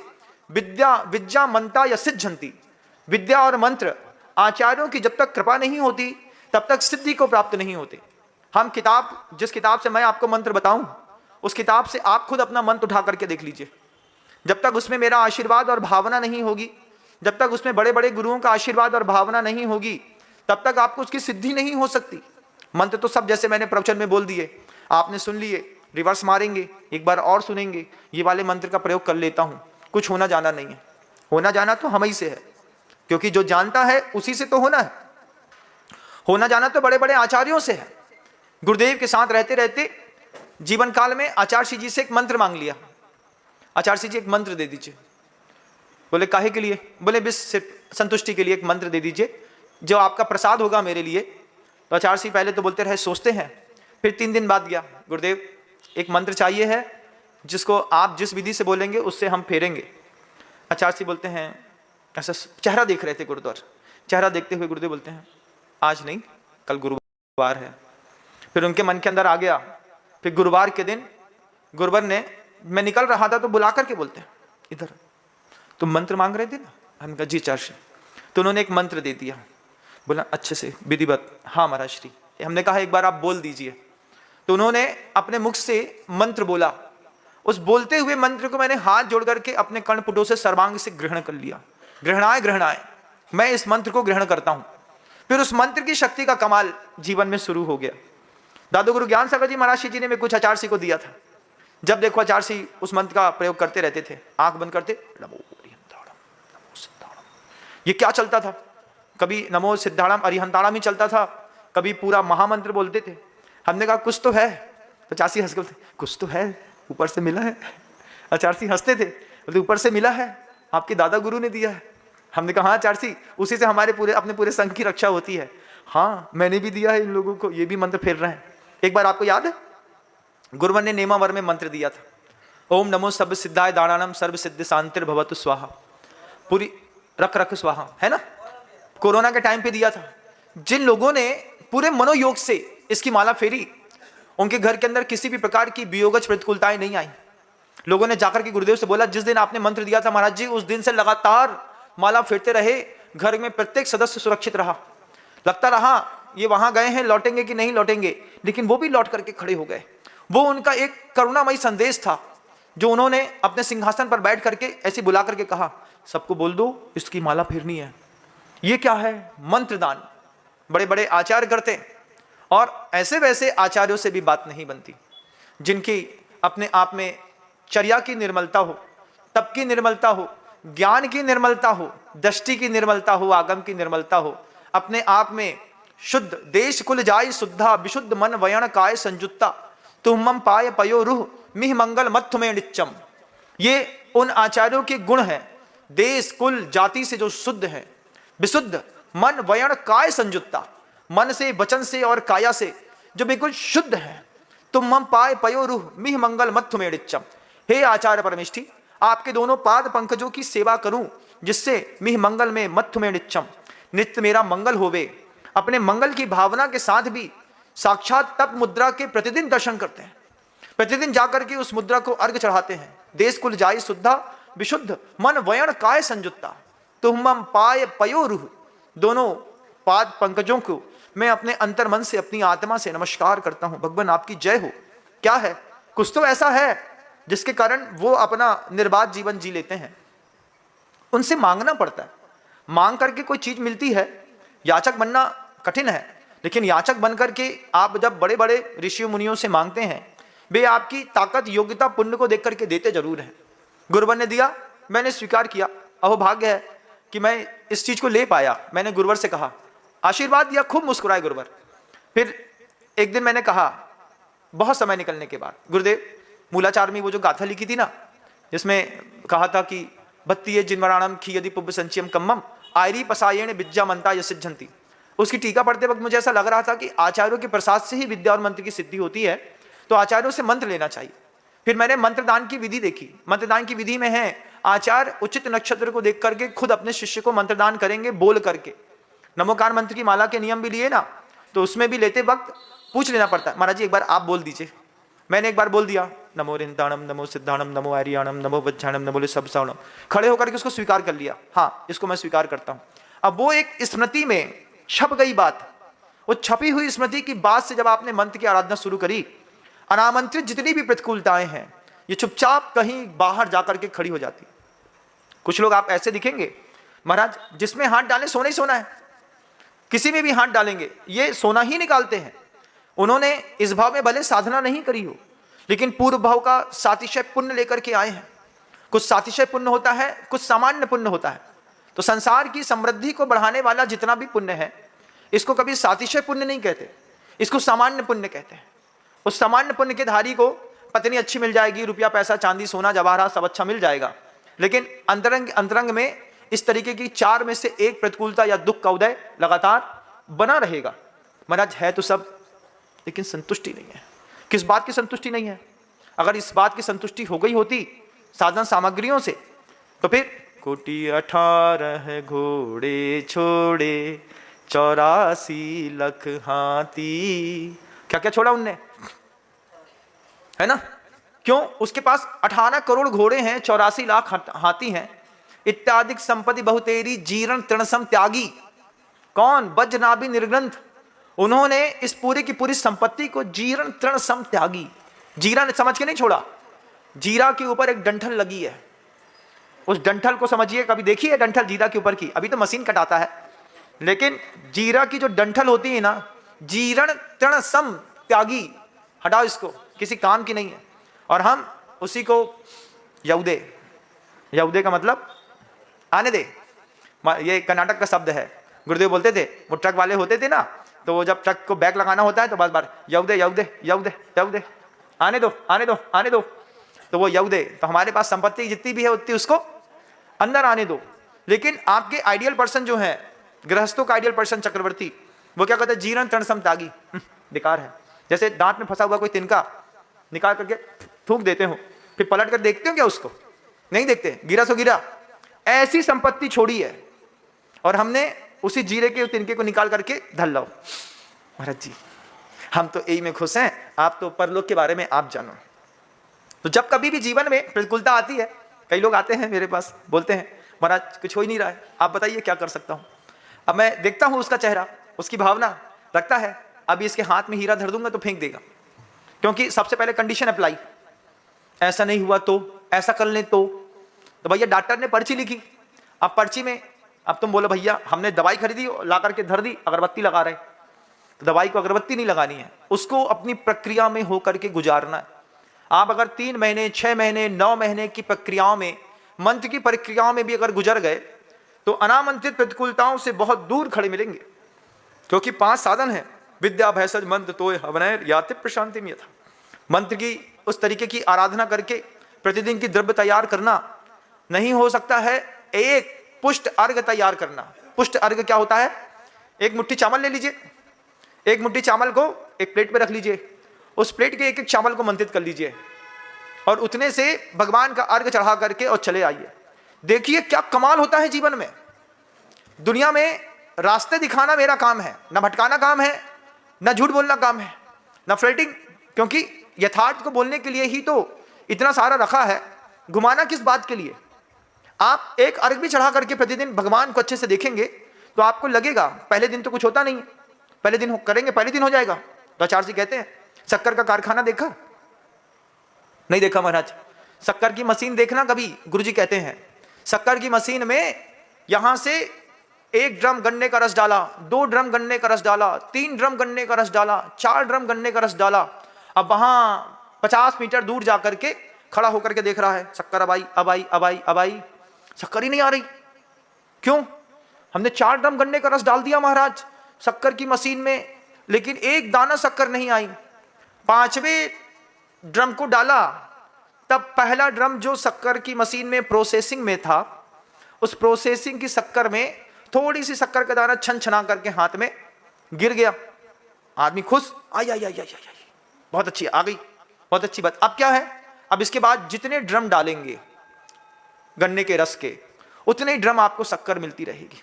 विद्या मंता या सिद्धंती। विद्या और मंत्र आचार्यों की जब तक कृपा नहीं होती तब तक सिद्धि को प्राप्त नहीं होते। हम किताब, जिस किताब से मैं आपको मंत्र बताऊं, उस किताब से आप खुद अपना मंत्र उठा करके देख लीजिए। जब तक उसमें मेरा आशीर्वाद और भावना नहीं होगी, जब तक उसमें बड़े बड़े गुरुओं का आशीर्वाद और भावना नहीं होगी, तब तक आपको उसकी सिद्धि नहीं हो सकती। मंत्र तो सब जैसे मैंने प्रवचन में बोल दिए, आपने सुन लिए, रिवर्स मारेंगे, एक बार और सुनेंगे, ये वाले मंत्र का प्रयोग कर लेता हूं, कुछ होना जाना नहीं है। होना जाना तो हम ही से है, क्योंकि जो जानता है उसी से तो होना है। होना जाना तो बड़े बड़े आचार्यों से है। गुरुदेव के साथ रहते रहते जीवन काल में आचार्य जी से एक मंत्र मांग लिया, आचार्य जी एक मंत्र दे दीजिए। बोले काहे के लिए? बोले बस सिर्फ संतुष्टि के लिए एक मंत्र दे दीजिए, जो आपका प्रसाद होगा मेरे लिए। तो आचार्य जी पहले तो बोलते रहे, सोचते हैं। फिर 3 दिन बाद गया, गुरुदेव एक मंत्र चाहिए है जिसको आप जिस विधि से बोलेंगे उससे हम फेरेंगे। आचार्य जी बोलते हैं, ऐसा चेहरा देख रहे थे गुरुद्वार, चेहरा देखते हुए गुरुदेव बोलते हैं, आज नहीं, कल गुरुवार है। फिर उनके मन के अंदर आ गया। फिर गुरुवार के दिन गुरुवर ने, मैं निकल रहा था तो बुला करके बोलते हैं, इधर तुम मंत्र मांग रहे थे ना? हमने कहा जी आचार्य। तो उन्होंने एक मंत्र दे दिया। बोला अच्छे से विधिवत, हाँ महाराज श्री। हमने कहा एक बार आप बोल दीजिए। तो उन्होंने अपने मुख से मंत्र बोला। उस बोलते हुए मंत्र को मैंने हाथ जोड़ करके अपने कर्णपुटों से सर्वांग से ग्रहण कर लिया। ग्रहणाए ग्रहणाए, मैं इस मंत्र को ग्रहण करता हूं। फिर उस मंत्र की शक्ति का कमाल जीवन में शुरू हो गया। दादू गुरु ज्ञान सागर जी महाराज जी ने मैं कुछ आचार्य को दिया था। जब देखो आचार्य उस मंत्र का प्रयोग करते रहते थे, आंख बंद करते, नमो अरिहंताणम नमो सिद्धाणम। ये क्या चलता था? कभी नमो सिद्धाणम अरिहंताणम ही चलता था, कभी पूरा महामंत्र बोलते थे। हमने कहा कुछ तो है। तो चाची हंस के, कुछ तो है, ऊपर से मिला है। आचार्य हंसते थे, बोलते ऊपर से मिला है, आपके दादा गुरु ने दिया है। हमने कहा हाँ आचार्य, उसी से हमारे पूरे अपने पूरे संघ की रक्षा होती है। हाँ मैंने भी दिया है इन लोगों को, ये भी मंत्र फेर रहे हैं। एक बार आपको याद है, गुरुवर ने नेमावर में मंत्र दिया था, ओम नमो सर्व सिद्धाय दानानम सर्व सिद्धि शांतिर भवतु स्वाहा, पूरी रख रख स्वाहा, है ना? कोरोना के टाइम पे दिया था। जिन लोगों ने पूरे मनोयोग से इसकी माला फेरी, उनके घर के अंदर किसी भी प्रकार की वियोगज प्रतिकूलताएं नहीं आई। लोगों ने जाकर के गुरुदेव से बोला, जिस दिन आपने मंत्र दिया था महाराज जी, उस दिन से लगातार माला फेरते रहे, घर में प्रत्येक सदस्य सुरक्षित रहा। लगता रहा ये वहां गए हैं, लौटेंगे कि नहीं लौटेंगे, लेकिन वो भी लौट करके खड़े हो गए। वो उनका एक करुणामयी संदेश था जो उन्होंने अपने सिंहासन पर बैठ करके ऐसे बुला करके कहा, सबको बोल दो इसकी माला फेरनी है। ये क्या है? मंत्रदान। बड़े बड़े आचार्य करते, और ऐसे वैसे आचार्यों से भी बात नहीं बनती, जिनकी अपने आप में चर्या की निर्मलता हो, तप की निर्मलता हो, ज्ञान की निर्मलता हो, दृष्टि की निर्मलता हो, आगम की निर्मलता हो, अपने आप में शुद्ध देश कुल जाय शुद्धा, विशुद्ध मन वयन काय संजुत्ता, तुम पाय पयो रूह मिह मंगल मत्थ में निच्चम। ये उन आचार्यों के गुण हैं, देश कुल जाति से जो शुद्ध है, विशुद्ध मन वयन काय संजुत्ता, मन से वचन से और काया से जो बिल्कुल शुद्ध है। तुम पाय पयो रूह मिह मंगल मत्थ में निच्चम। हे आचार्य परमेष्ठी, आपके दोनों पाद पंकजों की सेवा करूं, जिससे मिह मंगल में मत्थ में निच्चम, नित्य मेरा मंगल होवे। अपने मंगल की भावना के साथ भी साक्षात तप मुद्रा के प्रतिदिन दर्शन करते हैं, प्रतिदिन जाकर के उस मुद्रा को अर्घ चढ़ाते हैं। देश कुल जाय शुद्धा, विशुद्ध मन वयन काय संजुत्ता, तुम पाय पयो रूह। दोनों पाद पंकजों को मैं अपने अंतर मन से, अपनी आत्मा से नमस्कार करता हूं। भगवान आपकी जय हो। क्या है? कुछ तो ऐसा है जिसके कारण वो अपना निर्बाध जीवन जी लेते हैं। उनसे मांगना पड़ता है, मांग करके कोई चीज मिलती है। याचक बनना कठिन है, लेकिन याचक बनकर के आप जब बड़े बड़े ऋषि मुनियों से मांगते हैं, वे आपकी ताकत योग्यता पुण्य को देख करके देते जरूर हैं। गुरुवर ने दिया, मैंने स्वीकार किया, अहोभाग्य है कि मैं इस चीज को ले पाया। मैंने गुरुवर से कहा, आशीर्वाद दिया, खूब मुस्कुराए गुरुवर। फिर एक दिन मैंने कहा, बहुत समय निकलने के बाद, गुरुदेव मूलाचार में वो जो गाथा लिखी थी ना, जिसमें कहा था कि भत्तीये जिन्वराणम खी यदि पुब्ब संचयम कम्मम आयरी पसायेण विद्या मंता यसिद्धंती, उसकी टीका पढ़ते वक्त मुझे ऐसा लग रहा था कि आचार्यों के प्रसाद से ही विद्या और मंत्र की सिद्धि होती है, तो आचार्यों से मंत्र लेना चाहिए। फिर मैंने मंत्रदान की विधि देखी। मंत्रदान की विधि में है, आचार्य उचित नक्षत्र को देख करके खुद अपने शिष्य को मंत्रदान करेंगे बोल करके। नमोकार मंत्र की माला के नियम भी लिए ना, तो उसमें भी लेते वक्त पूछ लेना पड़ता है, महाराज जी एक बार आप बोल दीजिए। मैंने एक बार बोल दिया, नमो रिंदाणम नमो सिद्धाणम नमो आर्याणम नमो वज्जाणम नमो सब सावणम, खड़े होकर के उसको स्वीकार कर लिया, हाँ इसको मैं स्वीकार करता हूं। अब वो एक स्मृति में छप गई बात, वो छपी हुई स्मृति की बात से जब आपने मंत्र की आराधना शुरू करी, अनामंत्रित जितनी भी प्रतिकूलताएं हैं ये चुपचाप कहीं बाहर जाकर के खड़ी हो जाती। कुछ लोग आप ऐसे दिखेंगे महाराज, जिसमें हाथ डालें सोना ही सोना है, किसी में भी हाथ डालेंगे ये सोना ही निकालते हैं। उन्होंने इस भाव में भले साधना नहीं करी हो, लेकिन पूर्व भाव का सातिशय पुण्य लेकर के आए हैं। कुछ सातिशय पुण्य होता है, कुछ सामान्य पुण्य होता है। तो संसार की समृद्धि को बढ़ाने वाला जितना भी पुण्य है, इसको कभी सातिशय पुण्य नहीं कहते, इसको सामान्य पुण्य कहते हैं। उस सामान्य पुण्य के धारी को पत्नी अच्छी मिल जाएगी, रुपया पैसा चांदी सोना जवाहरात सब अच्छा मिल जाएगा, लेकिन अंतरंग में इस तरीके की 4 में से एक प्रतिकूलता या दुख का उदय लगातार बना रहेगा। महाराज है तो सब, लेकिन संतुष्टि नहीं है। किस बात की संतुष्टि नहीं है? अगर इस बात की संतुष्टि हो गई होती साधन सामग्रियों से, तो फिर कोटि 18 घोड़े छोड़े 84 लाख हाथी, क्या क्या छोड़ा उनने, है ना? क्यों? उसके पास 18 करोड़ घोड़े हैं, 84 लाख हाथी हैं, इत्यादि संपत्ति बहुतेरी जीर्ण तृणसम त्यागी। कौन? वज्रनाभि निर्ग्रंथ। उन्होंने इस पूरी की पूरी संपत्ति को जीर्ण तृणसम त्यागी, जीरा ने समझ के नहीं छोड़ा। जीरा के ऊपर एक डंठल लगी है, उस डंठल को समझिए, कभी देखी है डंठल जीरा के ऊपर की? अभी तो मशीन कटाता है, लेकिन जीरा की जो डंठल होती है ना, जीर्ण तृणसम त्यागी, हटाओ इसको, किसी काम की नहीं है। और हम उसी को यौदे, यौदे का मतलब आने दे, ये कर्नाटक का शब्द है। गुरुदेव बोलते थे, वो ट्रक वाले होते थे ना, तो वो जब ट्रक को बैक लगाना होता है तो बार यौदे यौदे यौदे यौदे, आने दो आने दो आने दो, तो वो यौदे। तो हमारे पास संपत्ति जितनी भी है उतनी उसको अंदर आने दो। लेकिन आपके आइडियल पर्सन जो है, गृहस्थों का आइडियल पर्सन चक्रवर्ती, वो क्या कहते हैं? जीर्ण तृणसम त्यागी। बेकार है। जैसे दांत में फंसा हुआ कोई तिनका निकाल करके थूक देते हो, फिर पलट कर देखते हो क्या उसको? नहीं देखते, गिरा सो गिरा। ऐसी संपत्ति छोड़ी है और हमने उसी जीरे के तिनके को निकाल करके धर लो। महाराज जी हम तो यही में खुश हैं, आप तो परलोक के बारे में आप जानो। तो जब कभी भी जीवन में प्रतिकूलता आती है, कई लोग आते हैं मेरे पास, बोलते हैं महाराज कुछ हो ही नहीं रहा है, आप बताइए क्या कर सकता हूँ। अब मैं देखता हूँ उसका चेहरा, उसकी भावना, लगता है अभी इसके हाथ में हीरा धर दूंगा तो फेंक देगा। क्योंकि सबसे पहले कंडीशन अप्लाई, ऐसा नहीं हुआ तो, ऐसा कर ले तो भैया डॉक्टर ने पर्ची लिखी। अब पर्ची में अब तुम बोलो भैया हमने दवाई खरीदी, ला करके धर दी, अगरबत्ती लगा रहे, तो दवाई को अगरबत्ती नहीं लगानी है, उसको अपनी प्रक्रिया में होकर के गुजारना है। आप अगर 3 महीने 6 महीने 9 महीने की प्रक्रियाओं में, मंत्र की प्रक्रियाओं में भी अगर गुजर गए, तो अनामंत्रित प्रतिकूलताओं से बहुत दूर खड़े मिलेंगे। क्योंकि 5 साधन है, विद्या भैसज मंत्र तोय हवनैर याति प्रशांति में था। मंत्र की उस तरीके की आराधना करके प्रतिदिन की द्रव्य तैयार करना नहीं हो सकता है। एक पुष्ट अर्घ तैयार करना। पुष्ट अर्घ क्या होता है? एक मुट्ठी चावल ले लीजिए, एक मुट्ठी चावल को एक प्लेट में रख लीजिए, उस प्लेट के एक एक चावल को मंत्रित कर लीजिए और उतने से भगवान का अर्घ चढ़ा करके और चले आइए। देखिए क्या कमाल होता है जीवन में। दुनिया में रास्ते दिखाना मेरा काम है, ना भटकाना काम है, ना झूठ बोलना काम है, ना फ्लर्टिंग, क्योंकि यथार्थ को बोलने के लिए ही तो इतना सारा रखा है, घुमाना किस बात के लिए। आप एक अर्घ भी चढ़ा करके प्रतिदिन भगवान को अच्छे से देखेंगे तो आपको लगेगा पहले दिन तो कुछ होता नहीं है, पहले दिन करेंगे पहले दिन हो जाएगा। तो आचार्य जी कहते हैं शक्कर का कारखाना देखा? नहीं देखा महाराज। शक्कर की मशीन देखना कभी? गुरुजी कहते हैं शक्कर की मशीन में यहां से 1 ड्रम गन्ने का रस डाला, 2 ड्रम गन्ने का रस डाला, 3 ड्रम गन्ने का रस डाला, 4 ड्रम गन्ने का रस डाला। अब वहां 50 मीटर दूर जाकर के खड़ा होकर के देख रहा है, शक्कर अब आई अब आई अब आई अब आई, शक्कर ही नहीं आ रही। क्यों? हमने 4 ड्रम गन्ने का रस डाल दिया महाराज शक्कर की मशीन में, लेकिन एक दाना शक्कर नहीं आई। 5वें ड्रम को डाला, तब पहला ड्रम जो शक्कर की मशीन में प्रोसेसिंग में था, उस प्रोसेसिंग की शक्कर में थोड़ी सी शक्कर का दाना छन छना करके हाथ में गिर गया। आदमी खुश, आई आई आई आई आई, बहुत अच्छी आ गई, बहुत अच्छी बात। अब क्या है? अब इसके बाद जितने ड्रम डालेंगे गन्ने के रस के, उतने ड्रम आपको शक्कर मिलती रहेगी।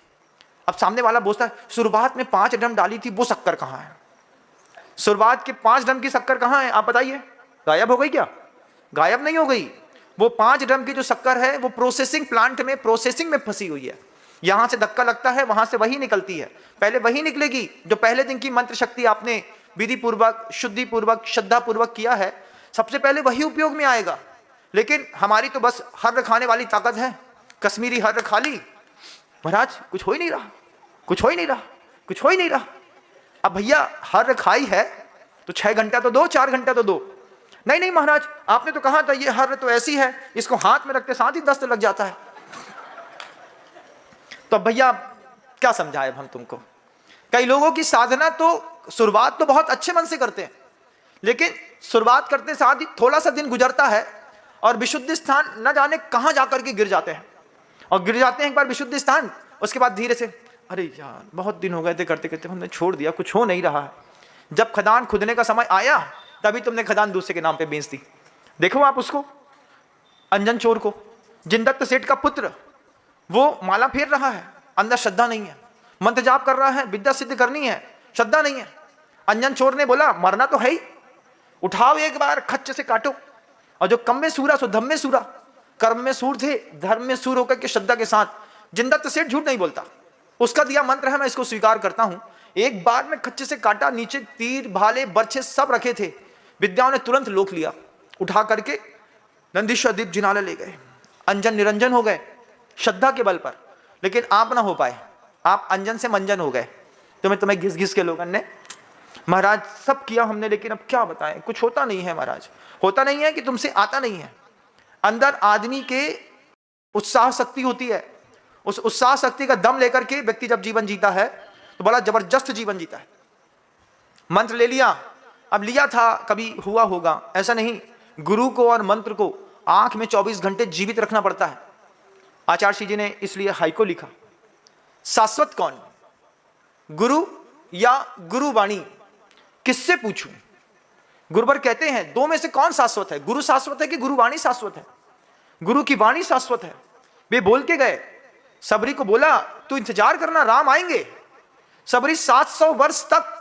अब सामने वाला बोलता है शुरुआत में 5 ड्रम डाली थी, वो शक्कर कहाँ है? शुरुआत के 5 ड्रम की शक्कर कहाँ है? आप बताइए, गायब हो गई क्या? गायब नहीं हो गई। वो 5 ड्रम की जो शक्कर है वो प्रोसेसिंग प्लांट में, प्रोसेसिंग में फंसी हुई है। यहां से धक्का लगता है, वहां से वही निकलती है। पहले वही निकलेगी जो पहले दिन की मंत्र शक्ति आपने विधि पूर्वक, शुद्धि पूर्वक, श्रद्धा पूर्वक किया है, सबसे पहले वही उपयोग में आएगा। लेकिन हमारी तो बस हर्र खाने वाली ताकत है, कश्मीरी हर्र खा ली, महाराज कुछ हो ही नहीं रहा, कुछ हो ही नहीं रहा, कुछ हो ही नहीं रहा। अब भैया हर्र खाई है तो 6 घंटा तो दो, 4 घंटा तो दो। नहीं नहीं महाराज, आपने तो कहा था ये हर्र तो ऐसी है, इसको हाथ में रखते साथ ही दस्त लग जाता है। तो भैया क्या समझाए हम तुमको। कई लोगों की साधना तो शुरुआत तो बहुत अच्छे मन से करते हैं, लेकिन शुरुआत करते साथ ही थोड़ा सा दिन गुजरता है और विशुद्ध स्थान न जाने कहां जाकर के गिर जाते हैं। और गिर जाते हैं एक बार विशुद्ध स्थान, उसके बाद धीरे से अरे यार बहुत दिन हो गए थे करते करते, हमने छोड़ दिया, कुछ हो नहीं रहा है। जब खदान खुदने का समय आया तभी तुमने खदान दूसरे के नाम पे बेच दी। देखो आप उसको, अंजन चोर को, जिनदत्त सेठ का पुत्र, वो माला फेर रहा है, अंदर श्रद्धा नहीं है, मंत्र जाप कर रहा है, विद्या सिद्ध करनी है, श्रद्धा नहीं है। अंजन चोर ने बोला मरना तो है ही, उठाओ एक बार खच्च से काटो। और जो कम में सूरा सो धम में सूरा, कर्म में सूर थे, धर्म में सूर होकर के श्रद्धा के साथ जिनदत्त सेठ झूठ नहीं बोलता, उसका दिया मंत्र है, मैं इसको स्वीकार करता हूं। एक बार में खच्चे से काटा, नीचे तीर भाले बर्छे सब रखे थे, विद्याओं ने तुरंत लोक लिया, उठा करके नंदीश्वर दीप जिनाले ले गए, अंजन निरंजन हो गए श्रद्धा के बल पर। लेकिन आप ना हो पाए, आप अंजन से मंजन हो गए। तुम्हें घिस घिस के लोगों ने महाराज सब किया हमने, लेकिन अब क्या बताएं, कुछ होता नहीं है महाराज। होता नहीं है कि तुमसे आता नहीं है, अंदर आदमी के उत्साह शक्ति होती है, उस उत्साह शक्ति का दम लेकर के व्यक्ति जब जीवन जीता है तो बड़ा जबरदस्त जीवन जीता है। मंत्र ले लिया, अब लिया था कभी हुआ होगा, ऐसा नहीं। गुरु को और मंत्र को आंख में 24 घंटे जीवित रखना पड़ता है। आचार्य जी ने इसलिए हाइको लिखा, शाश्वत कौन, गुरु या गुरुवाणी, किससे पूछूं। गुरुवर कहते हैं दो में से कौन शाश्वत है, गुरु शाश्वत है कि गुरुवाणी शाश्वत है। गुरु की वाणी शाश्वत है। वे बोल के गए, सबरी को बोला तू इंतजार करना, राम आएंगे। सबरी 700 वर्ष तक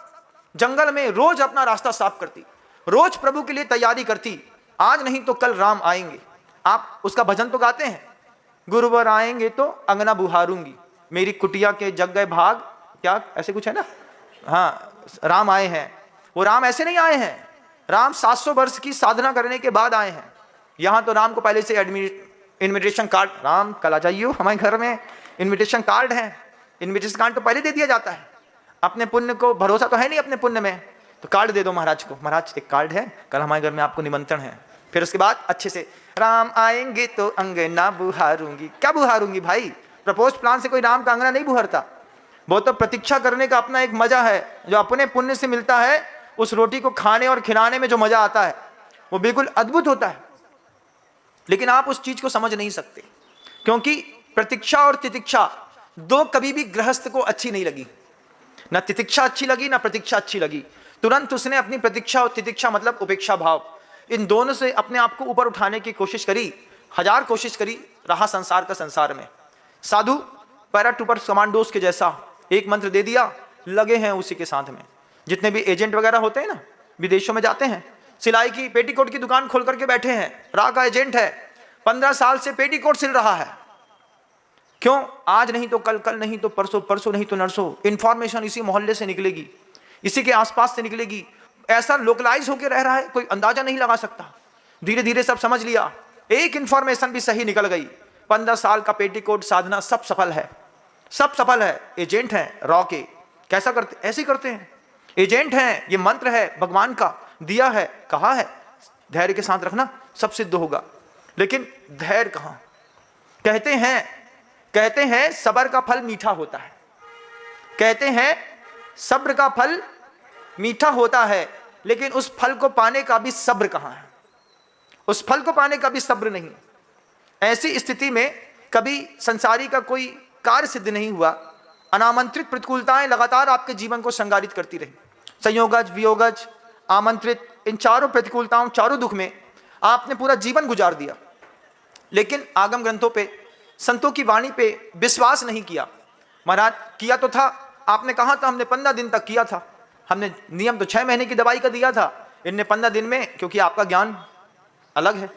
जंगल में रोज अपना रास्ता साफ करती, रोज प्रभु के लिए तैयारी करती, आज नहीं तो कल राम आएंगे। आप उसका भजन तो गाते हैं, गुरुवर आएंगे तो अंगना बुहारूंगी, मेरी कुटिया के जग गए भाग, क्या ऐसे कुछ है ना। हाँ, राम आए हैं। वो राम ऐसे नहीं आए हैं, राम 700 वर्ष की साधना करने के बाद आए हैं। यहां तो राम को पहले से इन्विटेशन कार्ड, राम कल आ जाइयो हमारे घर में, इन्विटेशन कार्ड है, इन्विटेशन कार्ड तो पहले दे दिया जाता है। अपने पुण्य को भरोसा तो है नहीं अपने पुण्य में, तो कार्ड दे दो महाराज को, महाराज एक कार्ड है, कल हमारे घर में आपको निमंत्रण है। फिर उसके बाद अच्छे से राम आएंगे तो अंगना बुहारूंगी। क्या बुहारूंगी भाई, प्रपोज प्लान से कोई राम का अंगना नहीं बुहरता। वो तो प्रतीक्षा करने का अपना एक मजा है, जो अपने पुण्य से मिलता है। उस रोटी को खाने और खिलाने में जो मजा आता है वो बिल्कुल अद्भुत होता है। लेकिन आप उस चीज को समझ नहीं सकते, क्योंकि प्रतीक्षा और तितिक्षा दो कभी भी गृहस्थ को अच्छी नहीं लगी। ना तितिक्षा अच्छी लगी ना प्रतीक्षा अच्छी लगी। तुरंत उसने अपनी प्रतीक्षा और तितिक्षा मतलब उपेक्षा भाव, इन दोनों से अपने आप को ऊपर उठाने की कोशिश करी, हजार कोशिश करी, रहा संसार का संसार में। साधु पैराट्रूपर कमांडोज के जैसा एक मंत्र दे दिया, लगे हैं उसी के साथ में। जितने भी एजेंट वगैरह होते हैं ना, विदेशों में जाते हैं, सिलाई की पेटीकोट की दुकान खोल करके बैठे हैं, रा का एजेंट है, 15 साल से पेटीकोट सिल रहा है। क्यों, आज नहीं तो कल, कल नहीं तो परसों, परसों नहीं तो नरसों, इंफॉर्मेशन इसी मोहल्ले से निकलेगी, इसी के आसपास से निकलेगी। ऐसा लोकलाइज होकर रह रहा है, कोई अंदाजा नहीं लगा सकता। धीरे धीरे सब समझ लिया, एक इंफॉर्मेशन भी सही निकल गई। 15 साल का पेटीकोट साधना सब सफल है, सब सफल है। एजेंट हैं रॉ के, कैसा करते, ऐसे करते हैं। एजेंट हैं, ये मंत्र है भगवान का, दिया है, कहा है धैर्य के साथ रखना, सब सिद्ध होगा। लेकिन धैर्य कहां। कहते हैं सब्र का फल मीठा होता है, कहते हैं सब्र का फल मीठा होता है, लेकिन उस फल को पाने का भी सब्र कहां है, उस फल को पाने का भी सब्र नहीं। ऐसी स्थिति में कभी संसारी का कोई कार्य सिद्ध नहीं हुआ। अनामंत्रित प्रतिकूलताएं लगातार आपके जीवन को संगारित करती रही। संयोगज, वियोगज, आमंत्रित, इन चारों प्रतिकूलताओं, चारों दुख में आपने पूरा जीवन गुजार दिया, लेकिन आगम ग्रंथों पे, संतों की वाणी पे विश्वास नहीं किया। महाराज किया तो था, आपने कहा था हमने 15 दिन तक किया था, हमने नियम तो 6 महीने की दवाई का दिया था, इनने 15 दिन में, क्योंकि आपका ज्ञान अलग है।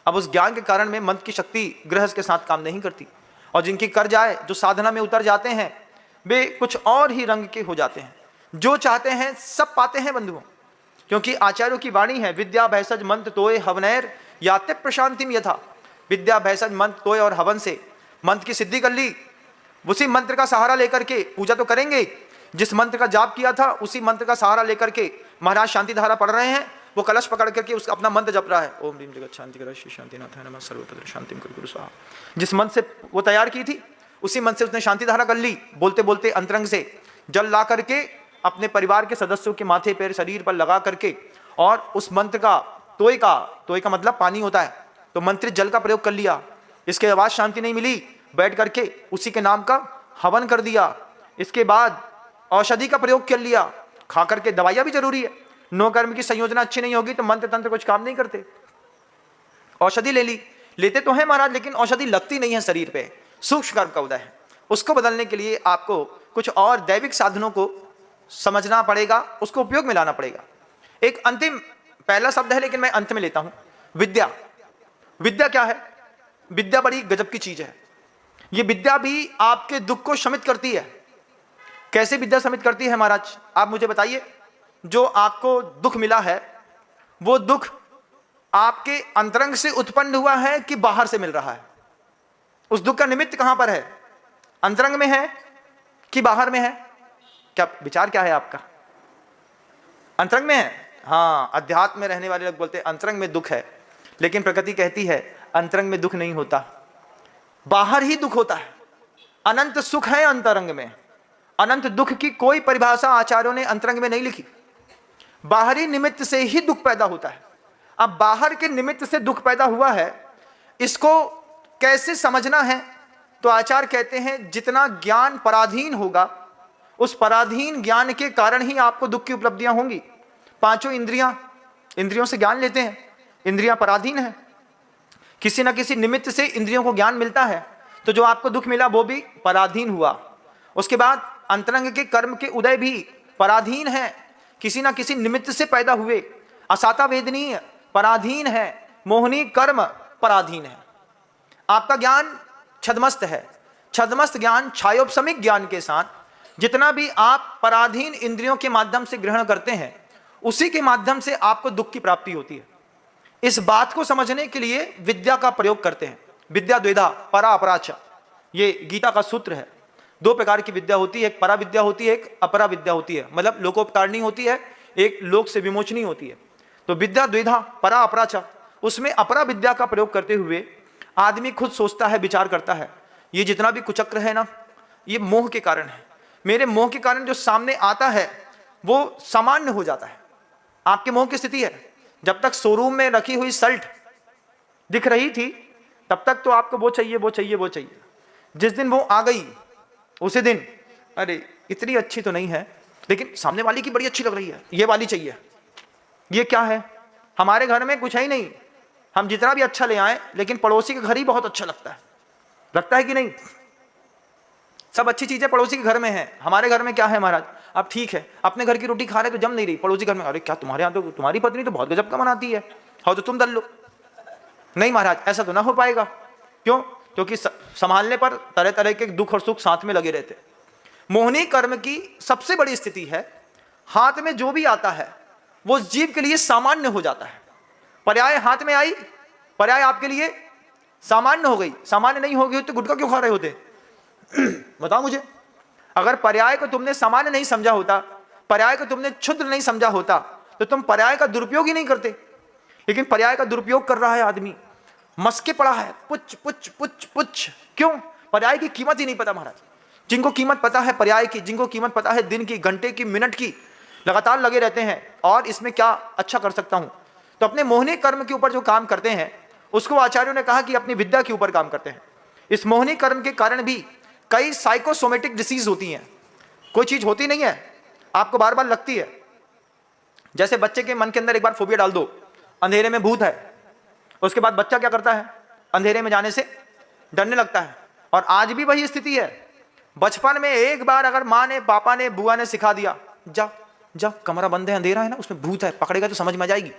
अब उस ज्ञान के कारण में मंत्र की शक्ति गृहस्थ के साथ काम नहीं करती। और जिनकी कर जाए, जो साधना में उतर जाते हैं, वे कुछ और ही रंग के हो जाते हैं। जो चाहते हैं सब पाते हैं बंधुओं, क्योंकि आचार्यों की वाणी है, विद्या भैसज मंत्र तोय हवनैर याते प्रशांतिम यथा। विद्या भैसज मंत्र तोय और हवन से मंत्र की सिद्धि कर ली, उसी मंत्र का सहारा लेकर के पूजा तो करेंगे। जिस मंत्र का जाप किया था उसी मंत्र का सहारा लेकर के महाराज शांति धारा पढ़ रहे हैं, वो कलश पकड़ करके उसका अपना मंत्र जप रहा है, ओम ह्रीम जगत शांति कर श्री शांतिनाथाय नमः सर्वत्र शांतिम कुरु गुरु स्वाहा। जिस मंत्र से वो तैयार की थी उसी मंत्र से उसने शांति धारा कर ली। बोलते बोलते अंतरंग से जल ला करके अपने परिवार के सदस्यों के माथे पैर शरीर पर लगा करके और उस मंत्र का तोय का मतलब पानी होता है, तो मंत्रित जल का प्रयोग कर लिया। इसके बाद शांति नहीं मिली, बैठ करके उसी के नाम का हवन कर दिया। इसके बाद औषधि का प्रयोग कर लिया, खा करके दवाइयां भी जरूरी है। नो कर्म की संयोजना अच्छी नहीं होगी तो मंत्र तंत्र कुछ काम नहीं करते। औषधि ले ली, लेते तो हैं महाराज, लेकिन औषधि लगती नहीं है शरीर पे, सूक्ष्म कर्म का उदय है। उसको बदलने के लिए आपको कुछ और दैविक साधनों को समझना पड़ेगा, उसको उपयोग में लाना पड़ेगा। एक अंतिम पहला शब्द है लेकिन मैं अंत में लेता हूं, विद्या। विद्या क्या है? विद्या बड़ी गजब की चीज है। ये विद्या भी आपके दुख को शमित करती है। कैसे विद्या शमित करती है महाराज, आप मुझे बताइए। जो आपको दुख मिला है वो दुख आपके अंतरंग से उत्पन्न हुआ है कि बाहर से मिल रहा है? उस दुख का निमित्त कहां पर है? अंतरंग में है कि बाहर में है? क्या विचार क्या है आपका? अंतरंग में है। हाँ, अध्यात्म में रहने वाले लोग बोलते हैं अंतरंग में दुख है, लेकिन प्रकृति कहती है अंतरंग में दुख नहीं होता, बाहर ही दुख होता है। अनंत सुख है अंतरंग में, अनंत दुख की कोई परिभाषा आचार्यों ने अंतरंग में नहीं लिखी। बाहरी निमित्त से ही दुख पैदा होता है। अब बाहर के निमित्त से दुख पैदा हुआ है, इसको कैसे समझना है? तो आचार्य कहते हैं जितना ज्ञान पराधीन होगा उस पराधीन ज्ञान के कारण ही आपको दुख की उपलब्धियां होंगी। पांचों इंद्रियों से ज्ञान लेते हैं, इंद्रियां पराधीन है, किसी ना किसी निमित्त से इंद्रियों को ज्ञान मिलता है, तो जो आपको दुख मिला वो भी पराधीन हुआ। उसके बाद अंतरंग के कर्म के उदय भी पराधीन है, किसी ना किसी निमित्त से पैदा हुए। असाता वेदनीय पराधीन है, मोहनी कर्म पराधीन है। आपका ज्ञान छदमस्त है, छदमस्त ज्ञान छायोपशमिक ज्ञान के साथ जितना भी आप पराधीन इंद्रियों के माध्यम से ग्रहण करते हैं उसी के माध्यम से आपको दुख की प्राप्ति होती है। इस बात को समझने के लिए विद्या का प्रयोग करते हैं। विद्या द्विधा परा अपराच, ये गीता का सूत्र है। दो प्रकार की विद्या होती है, एक परा विद्या होती है, एक अपरा विद्या होती है, मतलब लोकोपकारणी होती है, एक लोक से विमोचनी होती है। तो विद्या द्विधा परा अपराच, उसमें अपरा विद्या का प्रयोग करते हुए आदमी खुद सोचता है, विचार करता है, ये जितना भी कुचक्र है ना, ये मोह के कारण है। मेरे मोह के कारण जो सामने आता है वो सामान्य हो जाता है। आपके मोह की स्थिति है, जब तक शोरूम में रखी हुई शर्ट दिख रही थी तब तक तो आपको वो चाहिए वो चाहिए वो चाहिए। जिस दिन वो आ गई उसी दिन अरे इतनी अच्छी तो नहीं है लेकिन सामने वाली की बड़ी अच्छी लग रही है, ये वाली चाहिए। ये क्या है? हमारे घर में कुछ है ही नहीं, हम जितना भी अच्छा ले आए लेकिन पड़ोसी के घर ही बहुत अच्छा लगता है कि नहीं? सब अच्छी चीजें पड़ोसी के घर में है, हमारे घर में क्या है महाराज? अब ठीक है अपने घर की रोटी खा रहे तो जम नहीं रही, पड़ोसी घर में अरे क्या तुम्हारे यहाँ तो तुम्हारी पत्नी तो बहुत गजब का बनाती है, हो तो तुम दल लो। नहीं महाराज, ऐसा तो ना हो पाएगा। क्यों? क्योंकि संभालने पर तरह तरह के दुख और सुख साथ में लगे रहते। मोहनी कर्म की सबसे बड़ी स्थिति है, हाथ में जो भी आता है वो जीव के लिए सामान्य हो जाता है। पर्याय हाथ में आई, पर्याय आपके लिए सामान्य हो गई। सामान्य नहीं होगी तो गुटखा क्यों खा रहे होते? बताओ मुझे। अगर पर्याय को तुमने सामान्य नहीं समझा होता, पर्याय को तुमने क्षुद्र नहीं समझा होता तो तुम पर्याय का दुरुपयोग ही नहीं करते। लेकिन पर्याय का दुरुपयोग कर रहा है आदमी, मस्के पड़ा है, पुच पुच पुच पुच। क्यों? पर्याय की कीमत ही नहीं पता महाराज। जिनको कीमत पता है पर्याय की, जिनको कीमत पता है दिन की, घंटे की, मिनट की, लगातार लगे रहते हैं और इसमें क्या अच्छा कर सकता हूं, तो अपने मोहनी कर्म के ऊपर जो काम करते हैं उसको आचार्यों ने कहा कि अपनी विद्या के ऊपर काम करते हैं। इस मोहनी कर्म के कारण भी कई साइकोसोमेटिक डिसीज होती हैं। कोई चीज होती नहीं है, आपको बार बार लगती है। जैसे बच्चे के मन के अंदर एक बार फोबिया डाल दो, अंधेरे में भूत है, उसके बाद बच्चा क्या करता है? अंधेरे में जाने से डरने लगता है। और आज भी वही स्थिति है। बचपन में एक बार अगर माँ ने, पापा ने, बुआ ने सिखा दिया, जा जा कमरा बंद है, अंधेरा है ना, उसमें भूत है, पकड़ेगा तो समझ में आ जाएगी,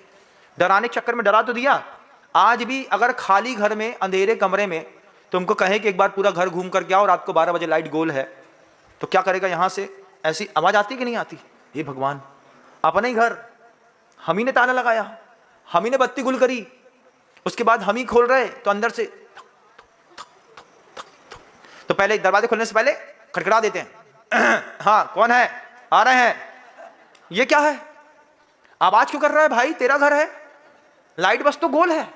डराने के चक्कर में डरा तो दिया। आज भी अगर खाली घर में अंधेरे कमरे में तुमको कहे कि एक बार पूरा घर घूम कर के आओ, रात को 12 बजे लाइट गोल है, तो क्या करेगा? यहाँ से ऐसी आवाज आती कि नहीं आती? हे भगवान, अपना ही घर हम ही ने ताला लगाया, हम ही ने बत्ती गुल करी, उसके बाद हम ही खोल रहे, तो अंदर से तो पहले दरवाजे खोलने से पहले खटखटा देते हैं। हाँ, कौन है? आ रहे हैं। ये क्या है? आवाज क्यों कर रहा है भाई? तेरा घर है, लाइट बस तो गोल है।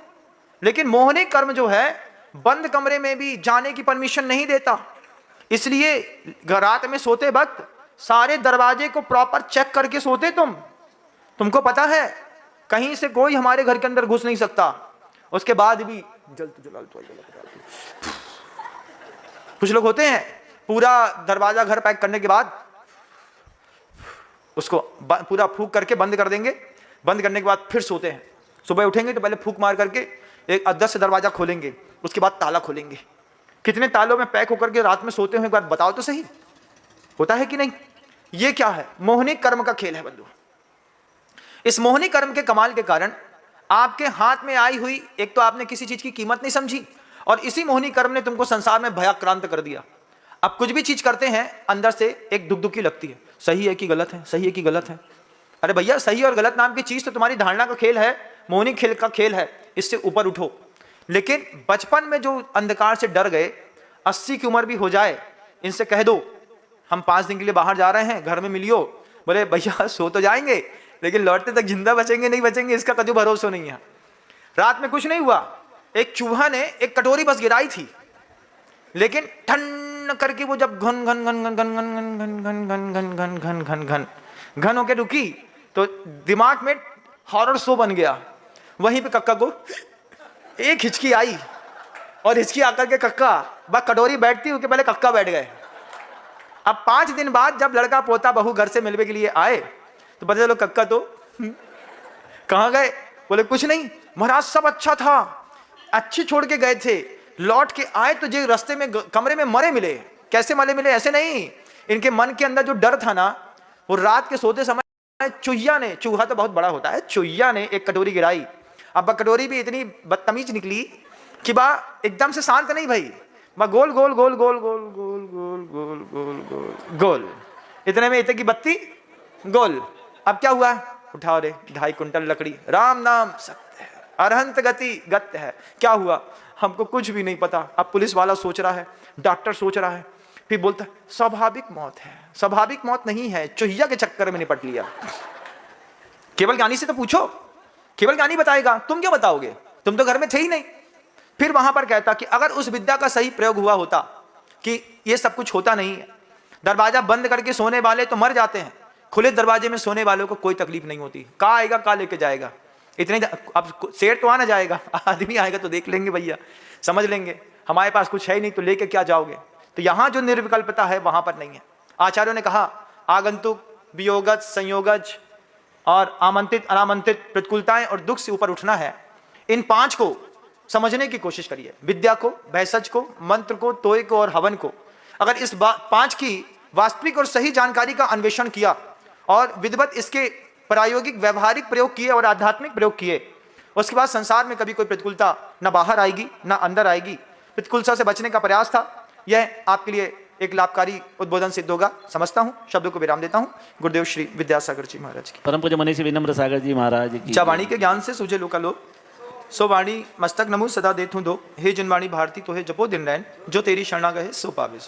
लेकिन मोहनी कर्म जो है बंद कमरे में भी जाने की परमिशन नहीं देता। इसलिए रात में सोते वक्त सारे दरवाजे को प्रॉपर चेक करके सोते। तुमको पता है कहीं से कोई हमारे घर के अंदर घुस नहीं सकता। उसके बाद भी कुछ लोग होते हैं पूरा दरवाजा घर पैक करने के बाद उसको पूरा फूंक करके बंद कर देंगे, बंद करने के बाद फिर सोते हैं। सुबह उठेंगे तो पहले फूंक मार करके एक अद्दर से दरवाजा खोलेंगे, उसके बाद ताला खोलेंगे। कितने तालों में पैक होकर के रात में सोते हुए एक बात बताओ तो सही, होता है कि नहीं? ये क्या है? मोहनी कर्म का खेल है बंधु। इस मोहनी कर्म के कमाल के कारण आपके हाथ में आई हुई, एक तो आपने किसी चीज की कीमत नहीं समझी, और इसी मोहनी कर्म ने तुमको संसार में भयाक्रांत कर दिया। अब कुछ भी चीज करते हैं अंदर से एक दुखी लगती है, सही है कि गलत है, सही है कि गलत है। अरे भैया, सही और गलत नाम की चीज तो तुम्हारी धारणा का खेल है, मोहनी खेल का खेल है, इससे ऊपर उठो। लेकिन बचपन में जो अंधकार से डर गए, 80 की उम्र भी हो जाए, इनसे कह दो हम 5 दिन के लिए बाहर जा रहे हैं, घर में मिलियो, बोले भैया सो तो जाएंगे लेकिन लौटते तक जिंदा बचेंगे नहीं बचेंगे इसका कभी भरोसा नहीं है। रात में कुछ नहीं हुआ, एक चूहा ने एक कटोरी बस गिराई थी, लेकिन ठन करके वो जब घन घन घन घन घन घन घन घन घन घन घन घन घन घन घन होके रुकी तो दिमाग में हॉरर शो बन गया। वहीं पे कक्का को एक हिचकी आई, और हिचकी आकर के कक्का बस कटोरी बैठती उसके पहले कक्का बैठ गए। अब 5 दिन बाद जब लड़का पोता बहू घर से मिलने के लिए आए तो पता चलो कक्का तो कहाँ गए? बोले कुछ नहीं महाराज, सब अच्छा था, अच्छी छोड़ के गए थे, लौट के आए तो जो रास्ते में कमरे में मरे मिले। कैसे मरे मिले? ऐसे नहीं, इनके मन के अंदर जो डर था ना, वो रात के सोते समय चूहिया ने, चूहा तो बहुत बड़ा होता है, चूहिया ने एक कटोरी गिराई। अब कटोरी भी इतनी बदतमीज निकली कि बा एकदम से शांत नहीं भाई, बा गोल गोल गोल गोल गोल गोल गोल गोल गोल गोल गोल, इतने में इतने की बत्ती गोल। अब क्या हुआ? उठाओ रे 2.5 कुंटल लकड़ी, राम नाम सत्य है, अरहंत गति गत्य है। क्या हुआ? हमको कुछ भी नहीं पता। अब पुलिस वाला सोच रहा है, डॉक्टर सोच रहा है, फिर बोलता है स्वाभाविक मौत है। स्वाभाविक मौत नहीं है, चूहिया के चक्कर में निपट लिया। केवल ज्ञानी से तो पूछो, केवल ज्ञानी बताएगा, तुम क्या बताओगे? तुम तो घर में थे ही नहीं। फिर वहां पर कहता कि अगर उस विद्या का सही प्रयोग हुआ होता कि ये सब कुछ होता नहीं है, दरवाजा बंद करके सोने वाले तो मर जाते हैं, खुले दरवाजे में सोने वालों को कोई तकलीफ नहीं होती। कहाँ आएगा, कहाँ लेके जाएगा? इतने अब शेर तो आना जाएगा, आदमी आएगा तो देख लेंगे भैया, समझ लेंगे हमारे पास कुछ है ही नहीं तो लेके क्या जाओगे? तो यहाँ जो निर्विकल्पता है वहां पर नहीं है। आचार्यों ने कहा आगंतुक, वियोगज, संयोगज और आमंत्रित अनामंत्रित प्रतिकूलताएं और दुख से ऊपर उठना है। इन 5 को समझने की कोशिश करिए, विद्या को, भैसज को, मंत्र को, तोय को और हवन को। अगर इस 5 की वास्तविक और सही जानकारी का अन्वेषण किया और विधिवत इसके प्रायोगिक व्यवहारिक प्रयोग किए और आध्यात्मिक प्रयोग किए, उसके बाद संसार में कभी कोई प्रतिकूलता न बाहर आएगी न अंदर आएगी। प्रतिकूलता से बचने का प्रयास था, यह आपके लिए एक लाभकारी उद्बोधन सिद्ध होगा, समझता हूं। शब्दों को विराम देता हूं। गुरुदेव श्री विद्यासागर जी महाराज की। परम पूज्य मनीषी विनम्र सागर जी महाराज की। जा वाणी के ज्ञान से सूझे लोका लोक, सो वाणी मस्तक नमु सदा देथु दो। हे जिन वाणी भारती तो हे जपो दिन रैन, जो तेरी शरणा गए सो पावे।